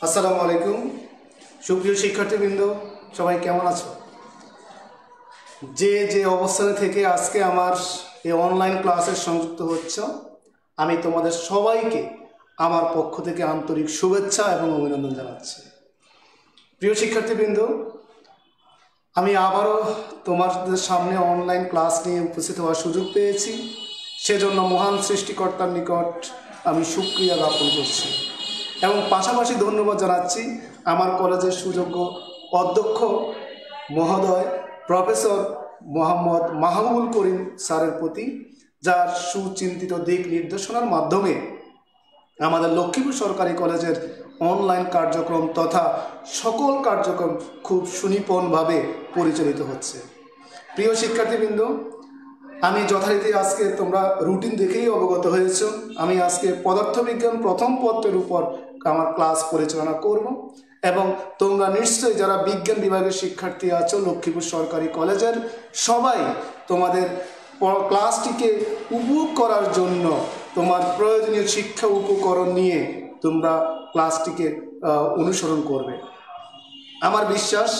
আসসালামু আলাইকুম সুপ্রিয় শিক্ষার্থীবৃন্দ, সবাই কেমন আছো? যে যে অবস্থানে থেকে আজকে আমার এই অনলাইন ক্লাসে সংযুক্ত হচ্ছ, আমি তোমাদের সবাইকে আমার পক্ষ থেকে আন্তরিক শুভেচ্ছা এবং অভিনন্দন জানাচ্ছি। প্রিয় শিক্ষার্থীবৃন্দ, আমি আবারও তোমাদের সামনে অনলাইন ক্লাস নিয়ে উপস্থিত হওয়ার সুযোগ পেয়েছি। সেজন্য মহান সৃষ্টিকর্তার নিকট আমি শুকরিয়া জ্ঞাপন করছি এবং পাশাপাশি ধন্যবাদ জানাচ্ছি আমার কলেজের সুযোগ্য অধ্যক্ষ মহোদয় প্রফেসর মোহাম্মদ মাহবুবুল করিম স্যারের প্রতি, যার সুচিন্তিত দিক নির্দেশনার মাধ্যমে আমাদের লক্ষ্মীপুর সরকারি কলেজের অনলাইন কার্যক্রম তথা সকল কার্যক্রম খুব সুনিপুণভাবে পরিচালিত হচ্ছে। প্রিয় শিক্ষার্থীবৃন্দ, আমি যথারীতি আজকে তোমরা রুটিন দেখেই অবগত হয়েছ। আমি আজকে পদার্থবিজ্ঞান প্রথম পত্রের উপর আমার ক্লাস পরিচালনা করব এবং তোমরা নিশ্চয়ই যারা বিজ্ঞান বিভাগের শিক্ষার্থী আছো লক্ষ্মীপুর সরকারি কলেজের, সবাই তোমাদের ক্লাসটিকে উপভোগ করার জন্য তোমার প্রয়োজনীয় শিক্ষা উপকরণ নিয়ে তোমরা ক্লাসটিকে অনুসরণ করবে। আমার বিশ্বাস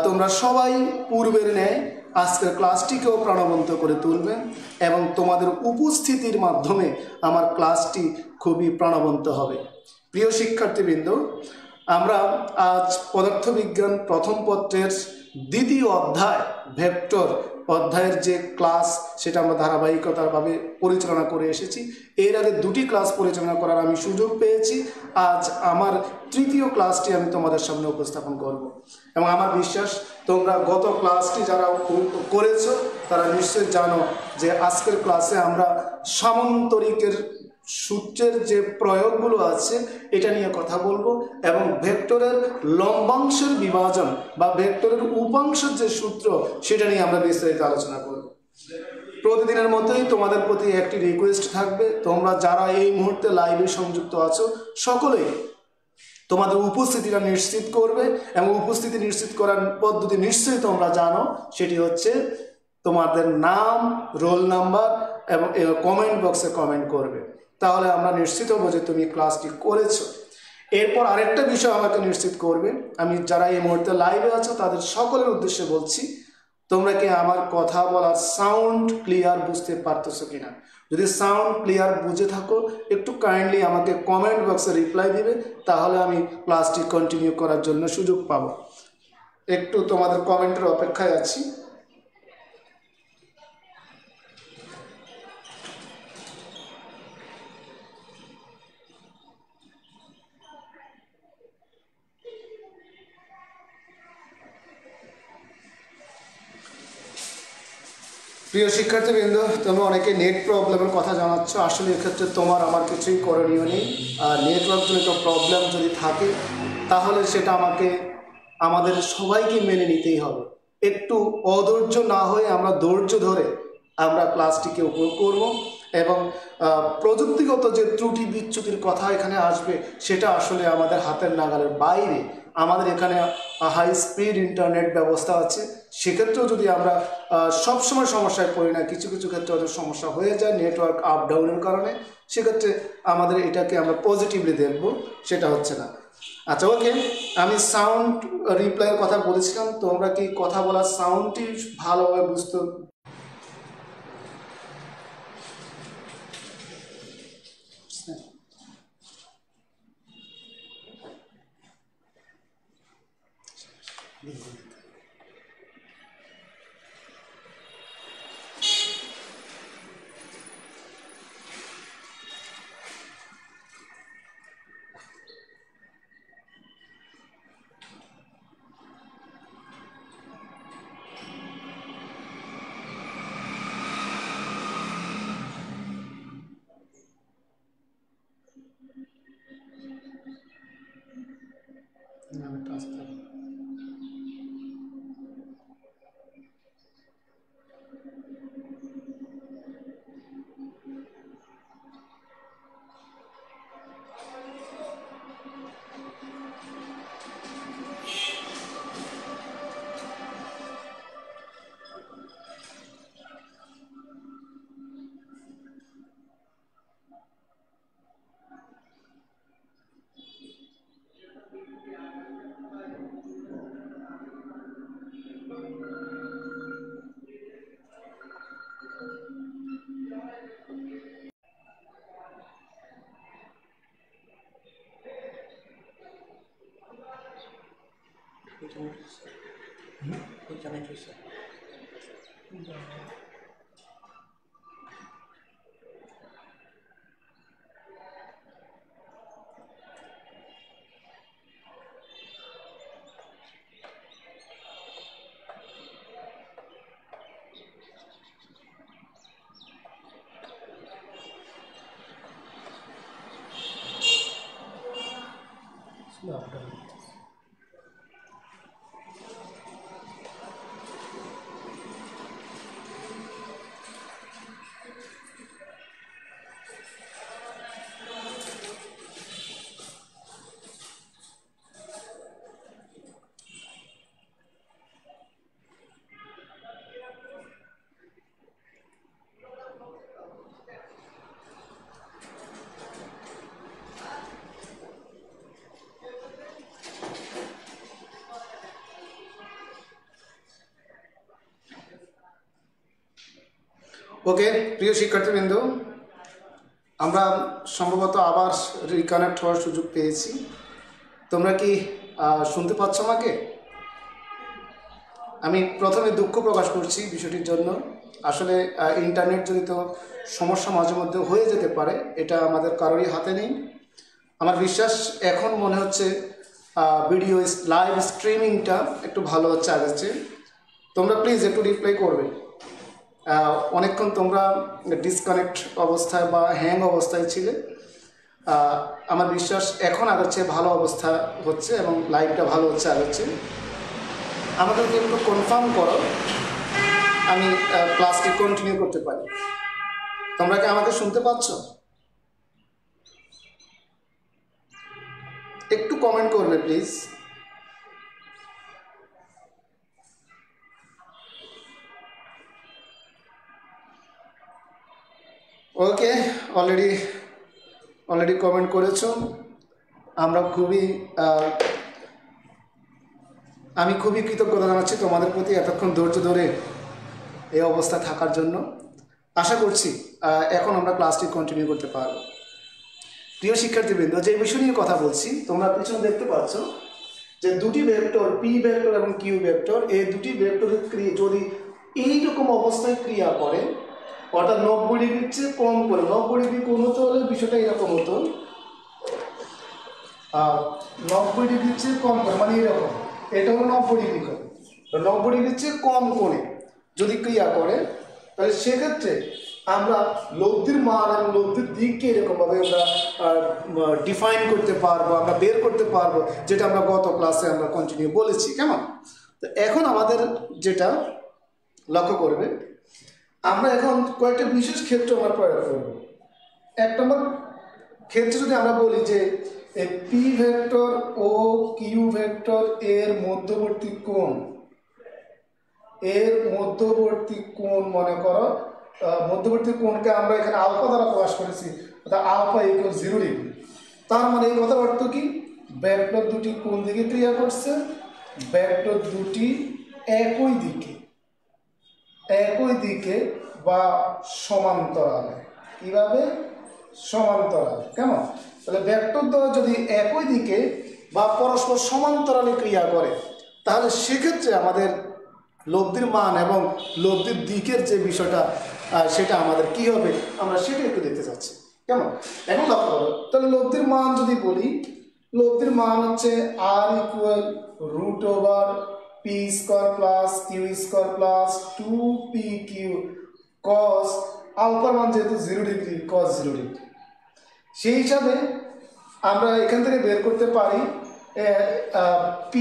তোমরা সবাই পূর্বের ন্যায় আজকের ক্লাসটিকেও প্রাণবন্ত করে তুলবে এবং তোমাদের উপস্থিতির মাধ্যমে আমার ক্লাসটি খুবই প্রাণবন্ত হবে। প্রিয় শিক্ষার্থীবৃন্দ, আমরা আজ পদার্থবিজ্ঞান প্রথম পত্রের দ্বিতীয় অধ্যায় ভেক্টর অধ্যায়ের যে ক্লাস সেটা আমরা ধারাবাহিকতাভাবে পরিচালনা করে এসেছি। এর আগে দুটি ক্লাস পরিচালনা করার আমি সুযোগ পেয়েছি। আজ আমার তৃতীয় ক্লাসটি আমি তোমাদের সামনে উপস্থাপন করব এবং আমার বিশ্বাস তোমরা গত ক্লাসটি যারা করেছো তারা নিশ্চয়ই জানো যে আজকের ক্লাসে আমরা সামান্তরিকের সূত্রের যে প্রয়োগগুলো আছে এটা নিয়ে কথা বলবো এবং ভেক্টরের লম্বাংশের বিভাজন বা ভেক্টরের উপাংশের যে সূত্র সেটা নিয়ে আমরা বিস্তারিত আলোচনা করব। প্রতিদিনের মতোই তোমাদের প্রতি একটি রিকোয়েস্ট থাকবে, তোমরা যারা এই মুহূর্তে লাইভে সংযুক্ত আছো সকলেই তোমাদের উপস্থিতিটা নিশ্চিত করবে এবং উপস্থিতি নিশ্চিত করার পদ্ধতি নিশ্চয়ই তোমরা জানো, সেটি হচ্ছে তোমাদের নাম, রোল নাম্বার এবং কমেন্ট বক্সে কমেন্ট করবে। তাহলে আমরা নিশ্চিত হবো যে তুমি ক্লাসটি করেছো। এরপর আরেকটা বিষয় আমাকে নিশ্চিত করবে, আমি যারা এই মুহূর্তে লাইভে আছো তাদের সকলের উদ্দেশ্যে বলছি, তোমরা কি আমার কথা বলার সাউন্ড ক্লিয়ার বুঝতে পারতেছো কিনা? যদি সাউন্ড ক্লিয়ার বুঝে থাকো একটু কাইন্ডলি আমাকে কমেন্ট বক্সে রিপ্লাই দিবে, তাহলে আমি ক্লাসটি কন্টিনিউ করার জন্য সুযোগ পাবো। একটু তোমাদের কমেন্টের অপেক্ষায় আছি। প্রিয় শিক্ষার্থীবৃন্দ, তুমি অনেকে নেট প্রবলেমের কথা জানাচ্ছ। আসলে এক্ষেত্রে তোমার আমার কিছুই করণীয় নেই। আর নেটওয়ার্কজনিত প্রবলেম যদি থাকে তাহলে সেটা আমাদের সবাইকে মেনে নিতেই হবে। একটু অধৈর্য না হয়ে আমরা ধৈর্য ধরে আমরা ক্লাসটিকে উপভোগ করব এবং প্রযুক্তিগত যে ত্রুটি বিচ্যুতির কথা এখানে আসবে সেটা আসলে আমাদের হাতের নাগালের বাইরে। আমাদের এখানে হাই স্পিড ইন্টারনেট ব্যবস্থা আছে, সেক্ষেত্রেও যদি আমরা সবসময় সমস্যায় পড়ি না, কিছু কিছু ক্ষেত্রে ওদের সমস্যা হয়ে যায় নেটওয়ার্ক আপ ডাউনের কারণে, সেক্ষেত্রে আমাদের এটাকে আমরা পজিটিভলি দেখব, সেটা হচ্ছে না। আচ্ছা, ওকে, আমি সাউন্ড রিপ্লাইয়ের কথা বলেছিলাম, তোমরা কি কথা বলার সাউন্ডটি ভালোভাবে বুঝতে ওকে প্রিয় শিক্ষার্থীবৃন্দ, আমরা সম্ভবত আবার রিকানেক্ট হওয়ার সুযোগ পেয়েছি। তোমরা কি শুনতে পাচ্ছ আমাকে? আমি প্রথমে দুঃখ প্রকাশ করছি বিষয়টির জন্য। আসলে ইন্টারনেট জনিত সমস্যা মাঝে মধ্যে হয়ে যেতে পারে, এটা আমাদের কারোরই হাতে নেই। আমার বিশ্বাস এখন মনে হচ্ছে ভিডিও লাইভ স্ট্রিমিংটা একটু ভালো হচ্ছে আগের চেয়ে। তোমরা প্লিজ একটু রিপ্লাই করবে। অনেকক্ষণ তোমরা ডিসকানেক্ট অবস্থায় বা হ্যাং অবস্থায় ছিলে। আমার বিশ্বাস এখন আগের চেয়ে ভালো অবস্থা হচ্ছে এবং লাইভটা ভালো হচ্ছে আগের চেয়ে। আমাদেরকে একটু কনফার্ম করো, আমি ক্লাসটি কন্টিনিউ করতে পারি। তোমরা কি আমাকে শুনতে পাচ্ছ? একটু কমেন্ট করবে প্লিজ। ওকে, অলরেডি কমেন্ট করেছো। আমি খুবই কৃতজ্ঞতা জানাচ্ছি তোমাদের প্রতি এতক্ষণ ধৈর্য ধরে এই অবস্থা থাকার জন্য। আশা করছি এখন আমরা ক্লাসটি কন্টিনিউ করতে পারব। প্রিয় শিক্ষার্থীবৃন্দ, যে বিষয় নিয়ে কথা বলছি, তোমরা পিছনে দেখতে পাচ্ছ যে দুটি ভেক্টর পি ভেক্টর এবং কিউ ভেক্টর, এই দুটি ভেক্টরের যদি এইরকম অবস্থায় ক্রিয়া করে, অর্থাৎ 90 ডিগ্রির চেয়ে কম করে, 90 ডিগ্রি কোণ হতে হলে বিষয়টা এরকম হতো, 90 ডিগ্রির চেয়ে কম করে, মানে এরকম, এটা হলো 90 ডিগ্রি কোণ। 90 ডিগ্রির চেয়ে কম কোণে যদি ক্রিয়া করে, তাহলে সেক্ষেত্রে আমরা লব্ধির মান এবং লব্ধির দিককে এরকমভাবে আমরা ডিফাইন করতে পারবো, আমরা বের করতে পারবো, যেটা আমরা গত ক্লাসে আমরা কন্টিনিউ বলেছি। কেমন? তো এখন আমাদের যেটা লক্ষ্য করবে, আমরা এখন কয়েকটা বিশেষ ক্ষেত্র আমরা প্রয়োগ করব। এক নম্বর ক্ষেত্রে যদি আমরা বলি যে P vector O Q vector এর মধ্যবর্তী কোণ মনে করো, মধ্যবর্তী কোণকে আমরা এখানে আলফা দ্বারা প্রকাশ করেছি, অর্থাৎ আলফা ইকুয়াল 0 ডিগ্রি। তার মানে এই কথার অর্থ কি? ভেক্টর দুটি কোন দিকে ক্রিয়া করছে? ভেক্টর দুটি একই দিকে বা সমান্তরালে। কিভাবে? সমান্তরালে। কেমন? তাহলে ভেক্টর দ্বয় যদি একই দিকে বা পরস্পর সমান্তরালে ক্রিয়া করে, তাহলে সেক্ষেত্রে আমাদের লব্ধির মান এবং লব্ধির দিকের যে বিষয়টা, সেটা আমাদের কি হবে, আমরা সেটা একটু দেখতে চাচ্ছি। কেমন? এখন লক্ষ্য করো, তাহলে লব্ধির মান যদি বলি, লব্ধির মান হচ্ছে r equal √p square plus q square plus 2pq cos আলফার মান যেহেতু 0 ডিগ্রি, cos 0 ডিগ্রি। সেই হিসাবে আমরা এখান থেকে বের করতে পারি p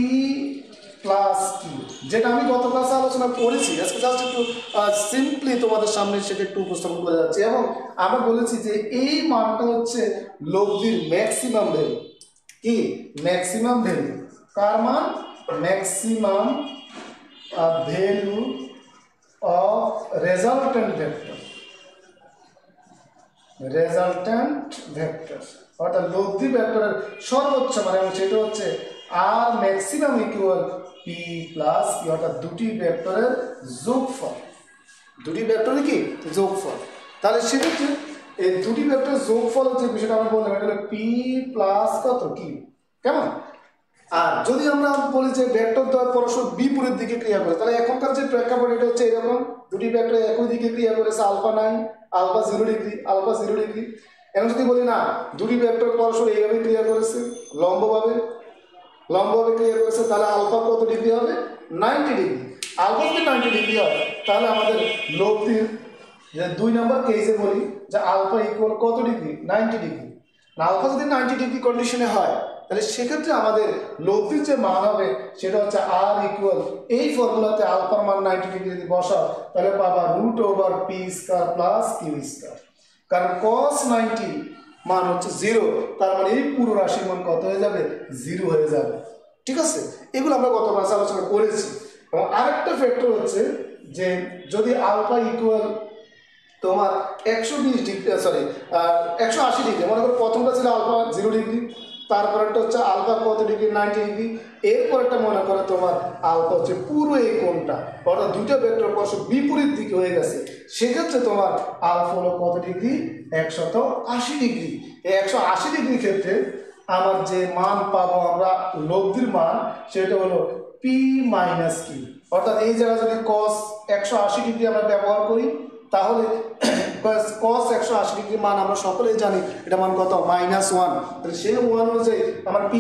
প্লাস কিউ, যেটা আমি গত ক্লাসে আলোচনা করেছি। আজকে জাস্ট একটু সিম্পলি তোমাদের সামনে সেটা একটু উপস্থাপন করে যাচ্ছি। এবং আমরা বলেছি যে এই মানটা হচ্ছে লব্ধির ম্যাক্সিমাম ভ্যালু। কি? Maximum value. কার মান? Maximum value of resultant vector, অর্থাৎ লব্ধি ভেক্টরের সর্বোচ্চ মান, এবং সেটা হচ্ছে R maximum equal P plus Q, অর্থাৎ দুটি ভেক্টরের যোগফল। দুটি ভেক্টরের কি? যোগফল। তাহলে সেক্ষেত্রে এই দুটি ভেক্টরের যোগফল হচ্ছে বিষয়টা আমরা বললাম, এটা হলো পি প্লাস কত? কি? কেমন? আর যদি আমরা বলি যে ভেক্টর দ্বয় পরস্পর বিপরীত দিকে ক্রিয়া করে, তাহলে এখনকার যে প্রেক্ষাপট এটা হচ্ছে এরকম, দুটি ভেক্টর একই দিকে ক্রিয়া করেছে, alpha 9 alpha 0 degree alpha 0 degree. এখন যদি বলি না দুটি ভেক্টর পরস্পর এইভাবে ক্রিয়া করেছে, লম্বভাবে ক্রিয়া করেছে, তাহলে আলফা কত ডিগ্রি হবে? 90 ডিগ্রি। আলফা যদি 90 ডিগ্রি হয় তাহলে আমাদের লব্ধির যে 2 নম্বর কেসে বলি যে আলফা ইকুয়াল কত ডিগ্রি? 90 ডিগ্রি। আলফা যদি 90 ডিগ্রি কন্ডিশনে হয় তাহলে সেক্ষেত্রে আমাদের লব্ধির যে মান হবে সেটা হচ্ছে আর ইকুয়াল, এই ফর্মুলাতে আলফার মান 90 ডিগ্রি যদি বসাও তাহলে পাবা √p² প্লাস q²। কারণ cos 90 মান হচ্ছে 0, তার মানে এই পুরো রাশির মান কত হয়ে যাবে? 0 হয়ে যাবে। ঠিক আছে, এগুলো আমরা গত ক্লাসে আলোচনা করেছি। এবং আরেকটা ফ্যাক্টর হচ্ছে যে যদি আলফা ইকুয়াল তোমার 120 ডিগ্রি, সরি 180 ডিগ্রি, মনে করো প্রথমটা ছিল আলফা 0 ডিগ্রি, তারপরটা হচ্ছে আলফা কত ডিগ্রি? 90 ডিগ্রি। এরপরটা মনে করো তোমার আলফা হচ্ছে পুরো এই কোণটা, অর্থাৎ দুটো ভেক্টর পরস্পর বিপরীত দিকে হয়ে গেছে, সেক্ষেত্রে তোমার আলফা হলো কত ডিগ্রি? 180 ডিগ্রি। এই 180 ডিগ্রি ক্ষেত্রে আমার যে মান পাবো আমরা লব্ধির মান সেটা হলো p মাইনাস q, অর্থাৎ এই জায়গায় যদি cos 180 ডিগ্রি আমরা ব্যবহার করি তাহলে cos 180 ডিগ্রি মান আমরা সকলেই জানি এটা মান কত? -1। তাহলে সেই 1 অনুযায়ী আমার p²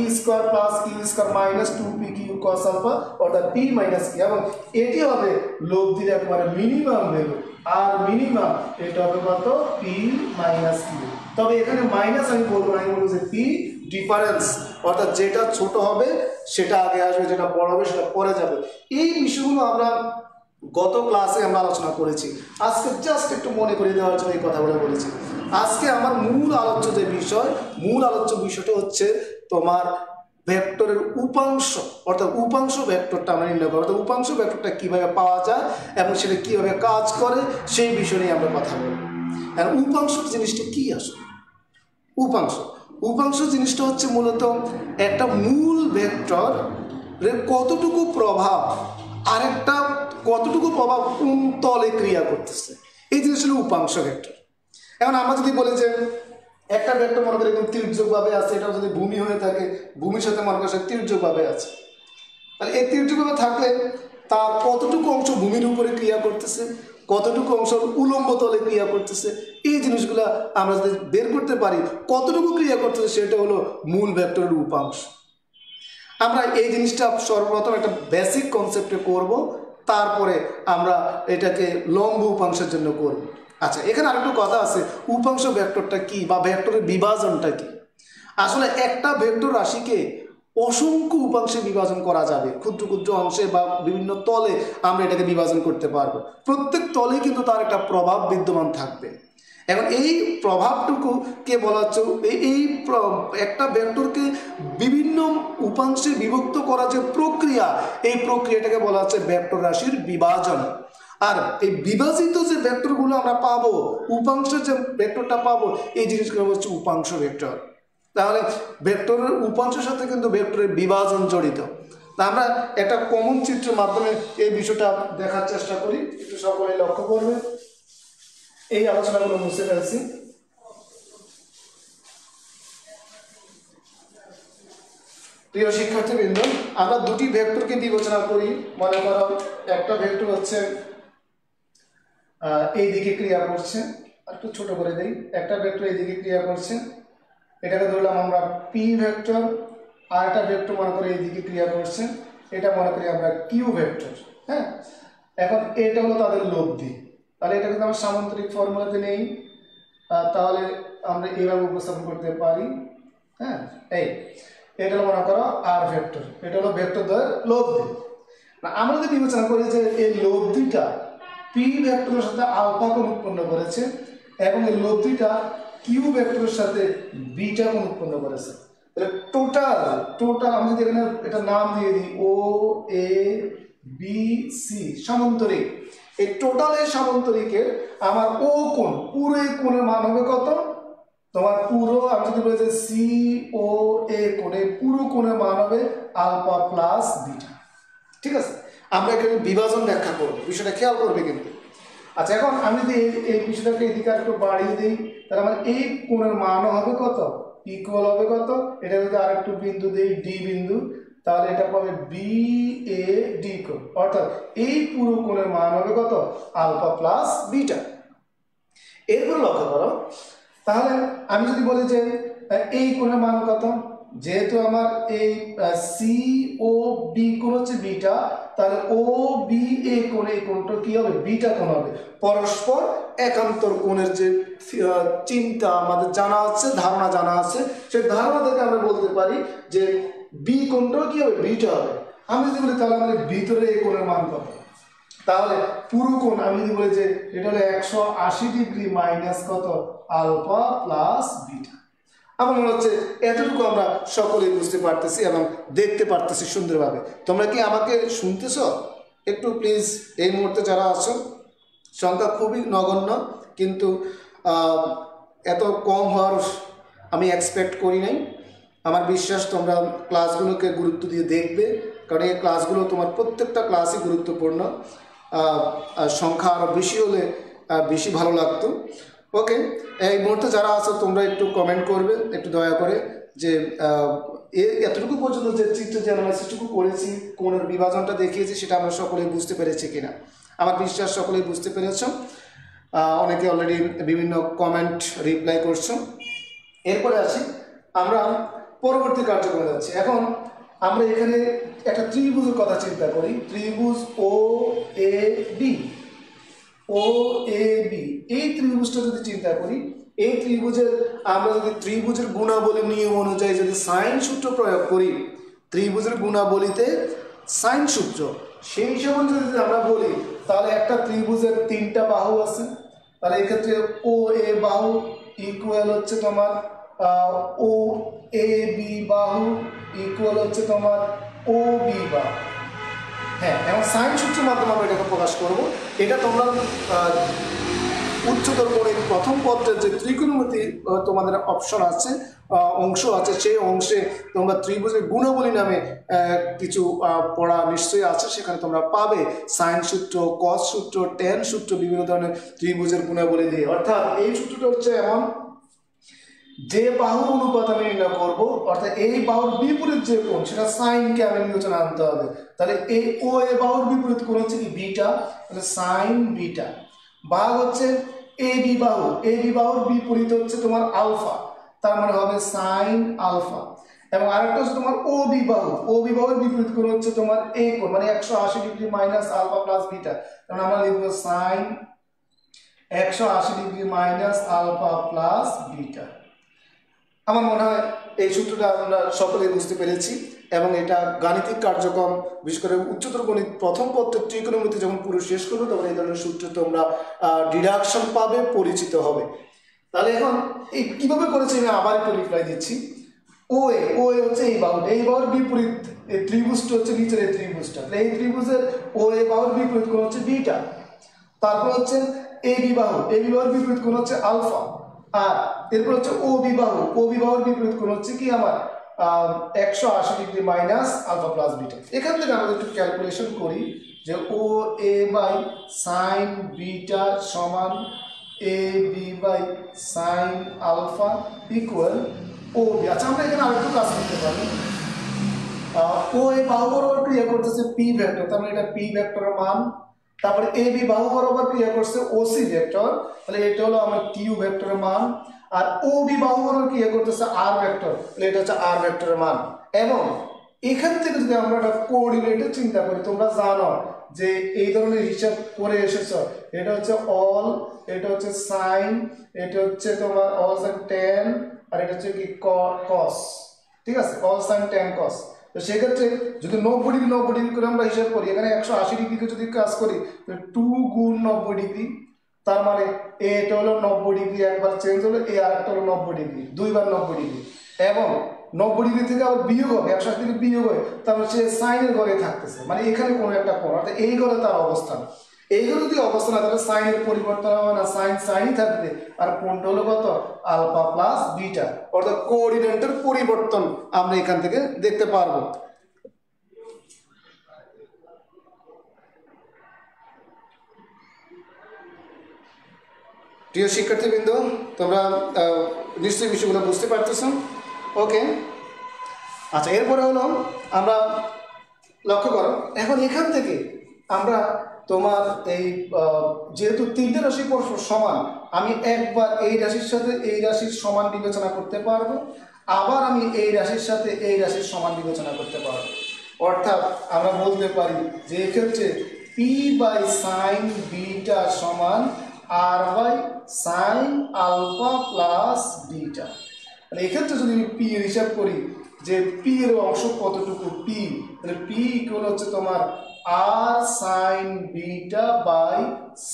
plus q² minus 2pq cos alpha, অর্থাৎ p মাইনাস q, এবং এটি হবে লব্ধির একবারে মিনিমাম ভ্যালু। আর মিনিমাম এটা হবে কত? p minus q। তবে এখানে মাইনাস আমি বলবো না, আমি বলবো যে p ডিফারেন্স, অর্থাৎ যেটা ছোট হবে সেটা আগে আসবে, যেটা বড় হবে সেটা পরে যাবে। এই বিষয়গুলো আমরা গত ক্লাসে আমরা আলোচনা করেছি। আজকে জাস্ট একটু মনে করিয়ে দেওয়ার জন্য এই কথাগুলো বলেছি। আজকে আমার মূল আলোচ্য বিষয়টা হচ্ছে তোমার ভেক্টরের উপাংশ, অর্থাৎ উপাংশ ভেক্টরটা আমরা নির্ণয় করব, অর্থাৎ উপাংশ ভেক্টরটা কীভাবে পাওয়া যায় এবং সেটা কীভাবে কাজ করে সেই বিষয় নিয়ে আমরা কথা বলব। আর উপাংশ জিনিসটা কী? আসলে উপাংশ জিনিসটা হচ্ছে মূলত একটা মূল ভেক্টরের কতটুকু প্রভাব আরেকটা কতটুকু প্রভাব কোন তলে ক্রিয়া করতেছে, এই জিনিস হলো উপাংশ ভেক্টর। এখন আমরা যদি বলি যে একটা ভেক্টর মনে করি এরকম তির্যকভাবে আছে, এটা যদি ভূমি হয়ে থাকে, ভূমির সাথে মনে করি তির্যকভাবে আছে, তাহলে এই তির্যকভাবে থাকলে তার কতটুকু অংশ ভূমির উপরে ক্রিয়া করতেছে, কতটুকু অংশ উলম্ব তলে ক্রিয়া করতেছে, এই জিনিসগুলো আমরা যদি বের করতে পারি কতটুকু ক্রিয়া করতেছে সেটা হলো মূল ভেক্টরের উপাংশ। আমরা এই জিনিসটা সর্বপ্রথম একটা বেসিক কনসেপ্টে করব, তারপরে আমরা এটাকে লম্ব উপাংশের জন্য করব। আচ্ছা, এখানে আরেকটু কথা আছে, উপাংশ ভেক্টরটা কি বা ভেক্টরের বিভাজনটা কি? আসলে একটা ভেক্টর রাশিকে অসংখ্য উপাংশে বিভাজন করা যাবে, ক্ষুদ্র ক্ষুদ্র অংশে বা বিভিন্ন তলে আমরা এটাকে বিভাজন করতে পারবো। প্রত্যেক তলে কিন্তু তার একটা প্রভাব বিদ্যমান থাকবে। এখন এই প্রভাবটুকুকে বলা হচ্ছে এই একটা ভেক্টরকে বিভিন্ন উপাংশে বিভক্ত করা যে প্রক্রিয়া, এই প্রক্রিয়াটাকে বলা হচ্ছে ভেক্টর রাশির বিভাজন। আর এই বিভাজিত যে ভেক্টরগুলো আমরা পাবো, উপাংশের যে ভেক্টরটা পাবো, এই জিনিসগুলো হচ্ছে উপাংশ ভেক্টর। তাহলে ভেক্টরের উপাংশের সাথে কিন্তু ভেক্টরের বিভাজন জড়িত। তা আমরা একটা কমন চিত্রের মাধ্যমে এই বিষয়টা দেখার চেষ্টা করি, একটু সকলে লক্ষ্য করবে। এই আলোচনাগুলো মুছে ফেলছি। প্রিয় শিক্ষার্থীবৃন্দ, আমরা দুটি ভেক্টরকে বিবেচনা করি। মনে করো একটা ভেক্টর হচ্ছে এই দিকে ক্রিয়া করছে, একটু ছোট করে দেই, একটা ভেক্টর এই দিকে ক্রিয়া করছে, এটাকে ধরলাম আমরা পি ভেক্টর। আর একটা ভেক্টর মনে করি এই দিকে ক্রিয়া করছে, এটা মনে করি আমরা কিউ ভেক্টর। হ্যাঁ, এখন এটা হলো তাদের লব্ধি। তাহলে এটা কিন্তু আমরা সামান্তরিক ফর্মুলাতে নেই, তাহলে আমরা এইভাবে উপস্থাপন করতে পারি। হ্যাঁ, এটা হলো মনে করো আর ভেক্টর, এটা হলো ভেক্টর দ্বয়ের লব্ধি। না, আমরা যদি বিবেচনা করি যে এই লব্ধিটা পি ভেক্টরের সাথে আলফা কোণ উৎপন্ন করেছে এবং এই লব্ধিটা কিউ ভেক্টরের সাথে বিটা কোণ উৎপন্ন করেছে, তাহলে টোটাল আমি যদি এখানে এটা নাম দিয়ে দিই ও এ বি সি সামান্তরিক, এই টোটাল এই সামান্তরিকের আমার ও কোণ, পুরো এই কোণের মান হবে কত? তোমার পুরো আমি যদি বলি যে সি ও এ কোণে পুরো কোণের মান হবে আলফা প্লাস বিটা। ঠিক আছে, আমরা এখানে বিভাজন ব্যাখ্যা করবো, বিষয়টা খেয়াল করবে কিন্তু। আচ্ছা, এখন আমি যদি এই বিষয়টাকে এদিকে একটু বাড়িয়ে দিই, তাহলে আমার এই কোণের মানও হবে কত? ইকুয়াল হবে কত? এটা যদি আরেকটু বিন্দু দিই ডি বিন্দু, তাহলে এটা পাবে BAD কোণ, অর্থাৎ এই পুরো কোণের মান হবে কত? Alpha plus beta. এরপর লক্ষ্য করো, তাহলে আমি যদি বলি যে এই কোণের মান কত, যেহেতু আমার এই COB কোণ হচ্ছে বিটা, তাহলে OBA কোণ, এই কোণটা কি হবে? বিটা কোণ হবে। পরস্পর একান্তর কোণের যে চিন্তা আমাদের জানা আছে, ধারণা জানা আছে, সেই ধারণা থেকে আমরা বলতে পারি যে বি কোণটাও কি হবে? বিটা হবে। আমি যদি বলি তাহলে আমাদের ভিতরে এই কোণের মান কত, তাহলে পুরো কোণ আমি যদি বলি যে এটা হলো 180 ডিগ্রি মাইনাস কত? Alpha plus beta. আমার মনে হচ্ছে এতটুকু আমরা সকলেই বুঝতে পারতেছি এবং দেখতে পারতেছি সুন্দরভাবে। তোমরা কি আমাকে শুনতেছ? একটু প্লিজ, এই মুহূর্তে যারা আছো, সংখ্যা খুবই নগণ্য, কিন্তু এত কম হওয়ার আমি এক্সপেক্ট করি নাই। আমার বিশ্বাস তোমরা ক্লাসগুলোকে গুরুত্ব দিয়ে দেখবে, কারণ এই ক্লাসগুলো তোমার প্রত্যেকটা ক্লাসই গুরুত্বপূর্ণ। সংখ্যা আরও বেশি হলে বেশি ভালো লাগতো। ওকে, এই মুহূর্তে যারা আছো তোমরা একটু কমেন্ট করবে একটু দয়া করে, যে এতটুকু পর্যন্ত যে চিত্র যে অ্যানালাইসিসটুকু করেছি, কোণের বিভাজনটা দেখিয়েছি, সেটা আমরা সকলেই বুঝতে পেরেছি কিনা। আমার বিশ্বাস সকলেই বুঝতে পেরেছ। অনেকে অলরেডি বিভিন্ন কমেন্ট রিপ্লাই করছো। এরপরে আসি, আমরা পরবর্তী কার্যক্রমে যাচ্ছি। এখন আমরা এখানে একটা ত্রিভুজের কথা চিন্তা করি, ত্রিভুজ OAB। এই ত্রিভুজটা যদি চিন্তা করি, এই ত্রিভুজের আমরা যদি ত্রিভুজের গুণাবলী নিয়ম অনুযায়ী যদি সাইন সূত্র প্রয়োগ করি, ত্রিভুজের গুণাবলীতে সাইন সূত্র, সেই হিসাবে যদি আমরা বলি, তাহলে একটা ত্রিভুজের 3টা বাহু আছে। তাহলে এক্ষেত্রে OA বাহু ইকুয়াল হচ্ছে তোমার OAB বাহু ইকুয়াল হচ্ছে তোমার OB বাহু। হ্যাঁ, এবং সাইন সূত্রের মাধ্যমে আমরা এটাকে প্রকাশ করব। এটা তোমরা উচ্চতর গণিত প্রথম পত্রের যে ত্রিকোণমিতি তোমাদের অপশন আছে, অংশ আছে, সেই অংশে তোমরা ত্রিভুজের গুণাবলী নামে কিছু পড়া নিশ্চয়ই আছে, সেখানে তোমরা পাবে সাইন সূত্র, কস সূত্র, ট্যান সূত্র, বিভিন্ন ধরনের ত্রিভুজের গুণাবলী দিয়ে। অর্থাৎ এই সূত্রটা হচ্ছে এমন, যে বাহুর অনুপাত আমি নির্ণয় করবো, অর্থাৎ এই বাহুর বিপরীত যে কোণ, সেটা সাইনকে আমি বিবেচনা আনতে হবে। তাহলে এই OA বাহুর বিপরীত কোণ হচ্ছে কি? বিটা, তাহলে সাইন বিটা। ভাগ হচ্ছে AB বাহুর বিপরীত হচ্ছে তোমার আলফা, তার মানে হবে সাইন আলফা। এবং আরেকটা হচ্ছে তোমার OB বাহুর বিপরীত কোণ হচ্ছে তোমার এই কোণ, মানে 180 degree minus alpha plus beta. কারণ আমরা লিখবো sine 180 degree minus alpha plus beta. আমার মনে হয় এই সূত্রটা আমরা সকলেই বুঝতে পেরেছি, এবং এটা গাণিতিক কার্যক্রম, বিশেষ করে উচ্চতর গণিত প্রথম পত্রের ত্রিকোণমিতি যখন পুরো শেষ করবে, তখন এই ধরনের সূত্র তোমরা ডিডাকশন পাবে, পরিচিত হবে। তাহলে এখন এই কীভাবে করেছি আমি আবার একটু রিপ্লাই দিচ্ছি। OA হচ্ছে এই বাহুর বিপরীত এই ত্রিভুজটা হচ্ছে নিচের এই ত্রিভুজটা, তাহলে এই ত্রিভুজের OA বাহুর বিপরীত কোণ হচ্ছে বিটা। তারপর হচ্ছে AB বাহুর বিপরীত কোণ হচ্ছে আলফা। আর এরপর হচ্ছে OB বাহুর বিপরীত কোণ হচ্ছে কি আমার 180 degree minus alpha plus beta. এখান থেকে আমরা একটু ক্যালকুলেশন করি যে OA বাই সাইন বিটা সমান AB by sine alpha equal OB। আচ্ছা, আমরা এখানে আরেকটু কাজ করতে পারি। OA বাহু বরাবর ক্রিয়া করতেছে P ভেক্টর, তার মানে এটা P ভেক্টরের মান। তারপরে AB বাহু বরাবর ক্রিয়া করছে OC ভেক্টর, তাহলে এটা হলো আমার Q ভেক্টরের মান। আর OB বাহু বরাবর ক্রিয়া করতেছে R ভেক্টর, তাহলে এটা হচ্ছে R ভেক্টরের মান। এবং এখান থেকে যদি আমরা একটা কোঅর্ডিনেটে চিন্তা করি, তোমরা জানো যে এই ধরনের হিসাব করে এসেছো, এটা হচ্ছে অল, এটা হচ্ছে সাইন, এটা হচ্ছে তোমার অল সাইন ট্যান, আর এটা হচ্ছে কি কস। ঠিক আছে, অল সাইন ট্যান কস। তো সেক্ষেত্রে যদি 90 ডিগ্রি করে আমরা হিসাব করি, এখানে 180 ডিগ্রিকে যদি কাজ করি, 2 গুণ 90 ডিগ্রি, তার মানে এটা হলো 90 ডিগ্রি, একবার চেঞ্জ হলো, এই আরেকটা হলো 90 ডিগ্রি, দুইবার 90 ডিগ্রি। এবং 90 ডিগ্রি থেকে আবার বিয়োগ হবে, 180 ডিগ্রি বিয়োগ হয়, তারপরে সে সাইনের ঘরে থাকতেছে, মানে এখানে কোনো একটা কোণ, অর্থাৎ এই ঘরে তার অবস্থান। এইগুলো যদি অবস্থান হয়, তাহলে সাইনের পরিবর্তন হবে না, সাইনই থাকবে, আর কোণটা হলো কত? Alpha plus beta. অর্থাৎ কোঅর্ডিনেটের পরিবর্তন আমরা এখান থেকে দেখতে পারবো। প্রিয় শিক্ষার্থীবৃন্দ, তোমরা নিশ্চয়ই বিষয়গুলো বুঝতে পারতেছ। ওকে, আচ্ছা, এরপরে হলো আমরা লক্ষ্য করো, এখন এখান থেকে আমরা তোমার এই যেহেতু তিনটে রাশি পরস্পর সমান, আমি একবার এই রাশির সাথে এই রাশির সমান বিবেচনা করতে পারবো, আবার আমি এই রাশির সাথে এই রাশির সমান বিবেচনা করতে পারবো। অর্থাৎ আমরা বলতে পারি যে এক্ষেত্রে পি বাই সাইন বিটা সমান R by sine alpha plus beta. এক্ষেত্রে যদি আমি পি এর হিসাব করি যে পি এর অংশ কতটুকু, পি, তাহলে পি ইকুয়াল হচ্ছে তোমার R sine beta by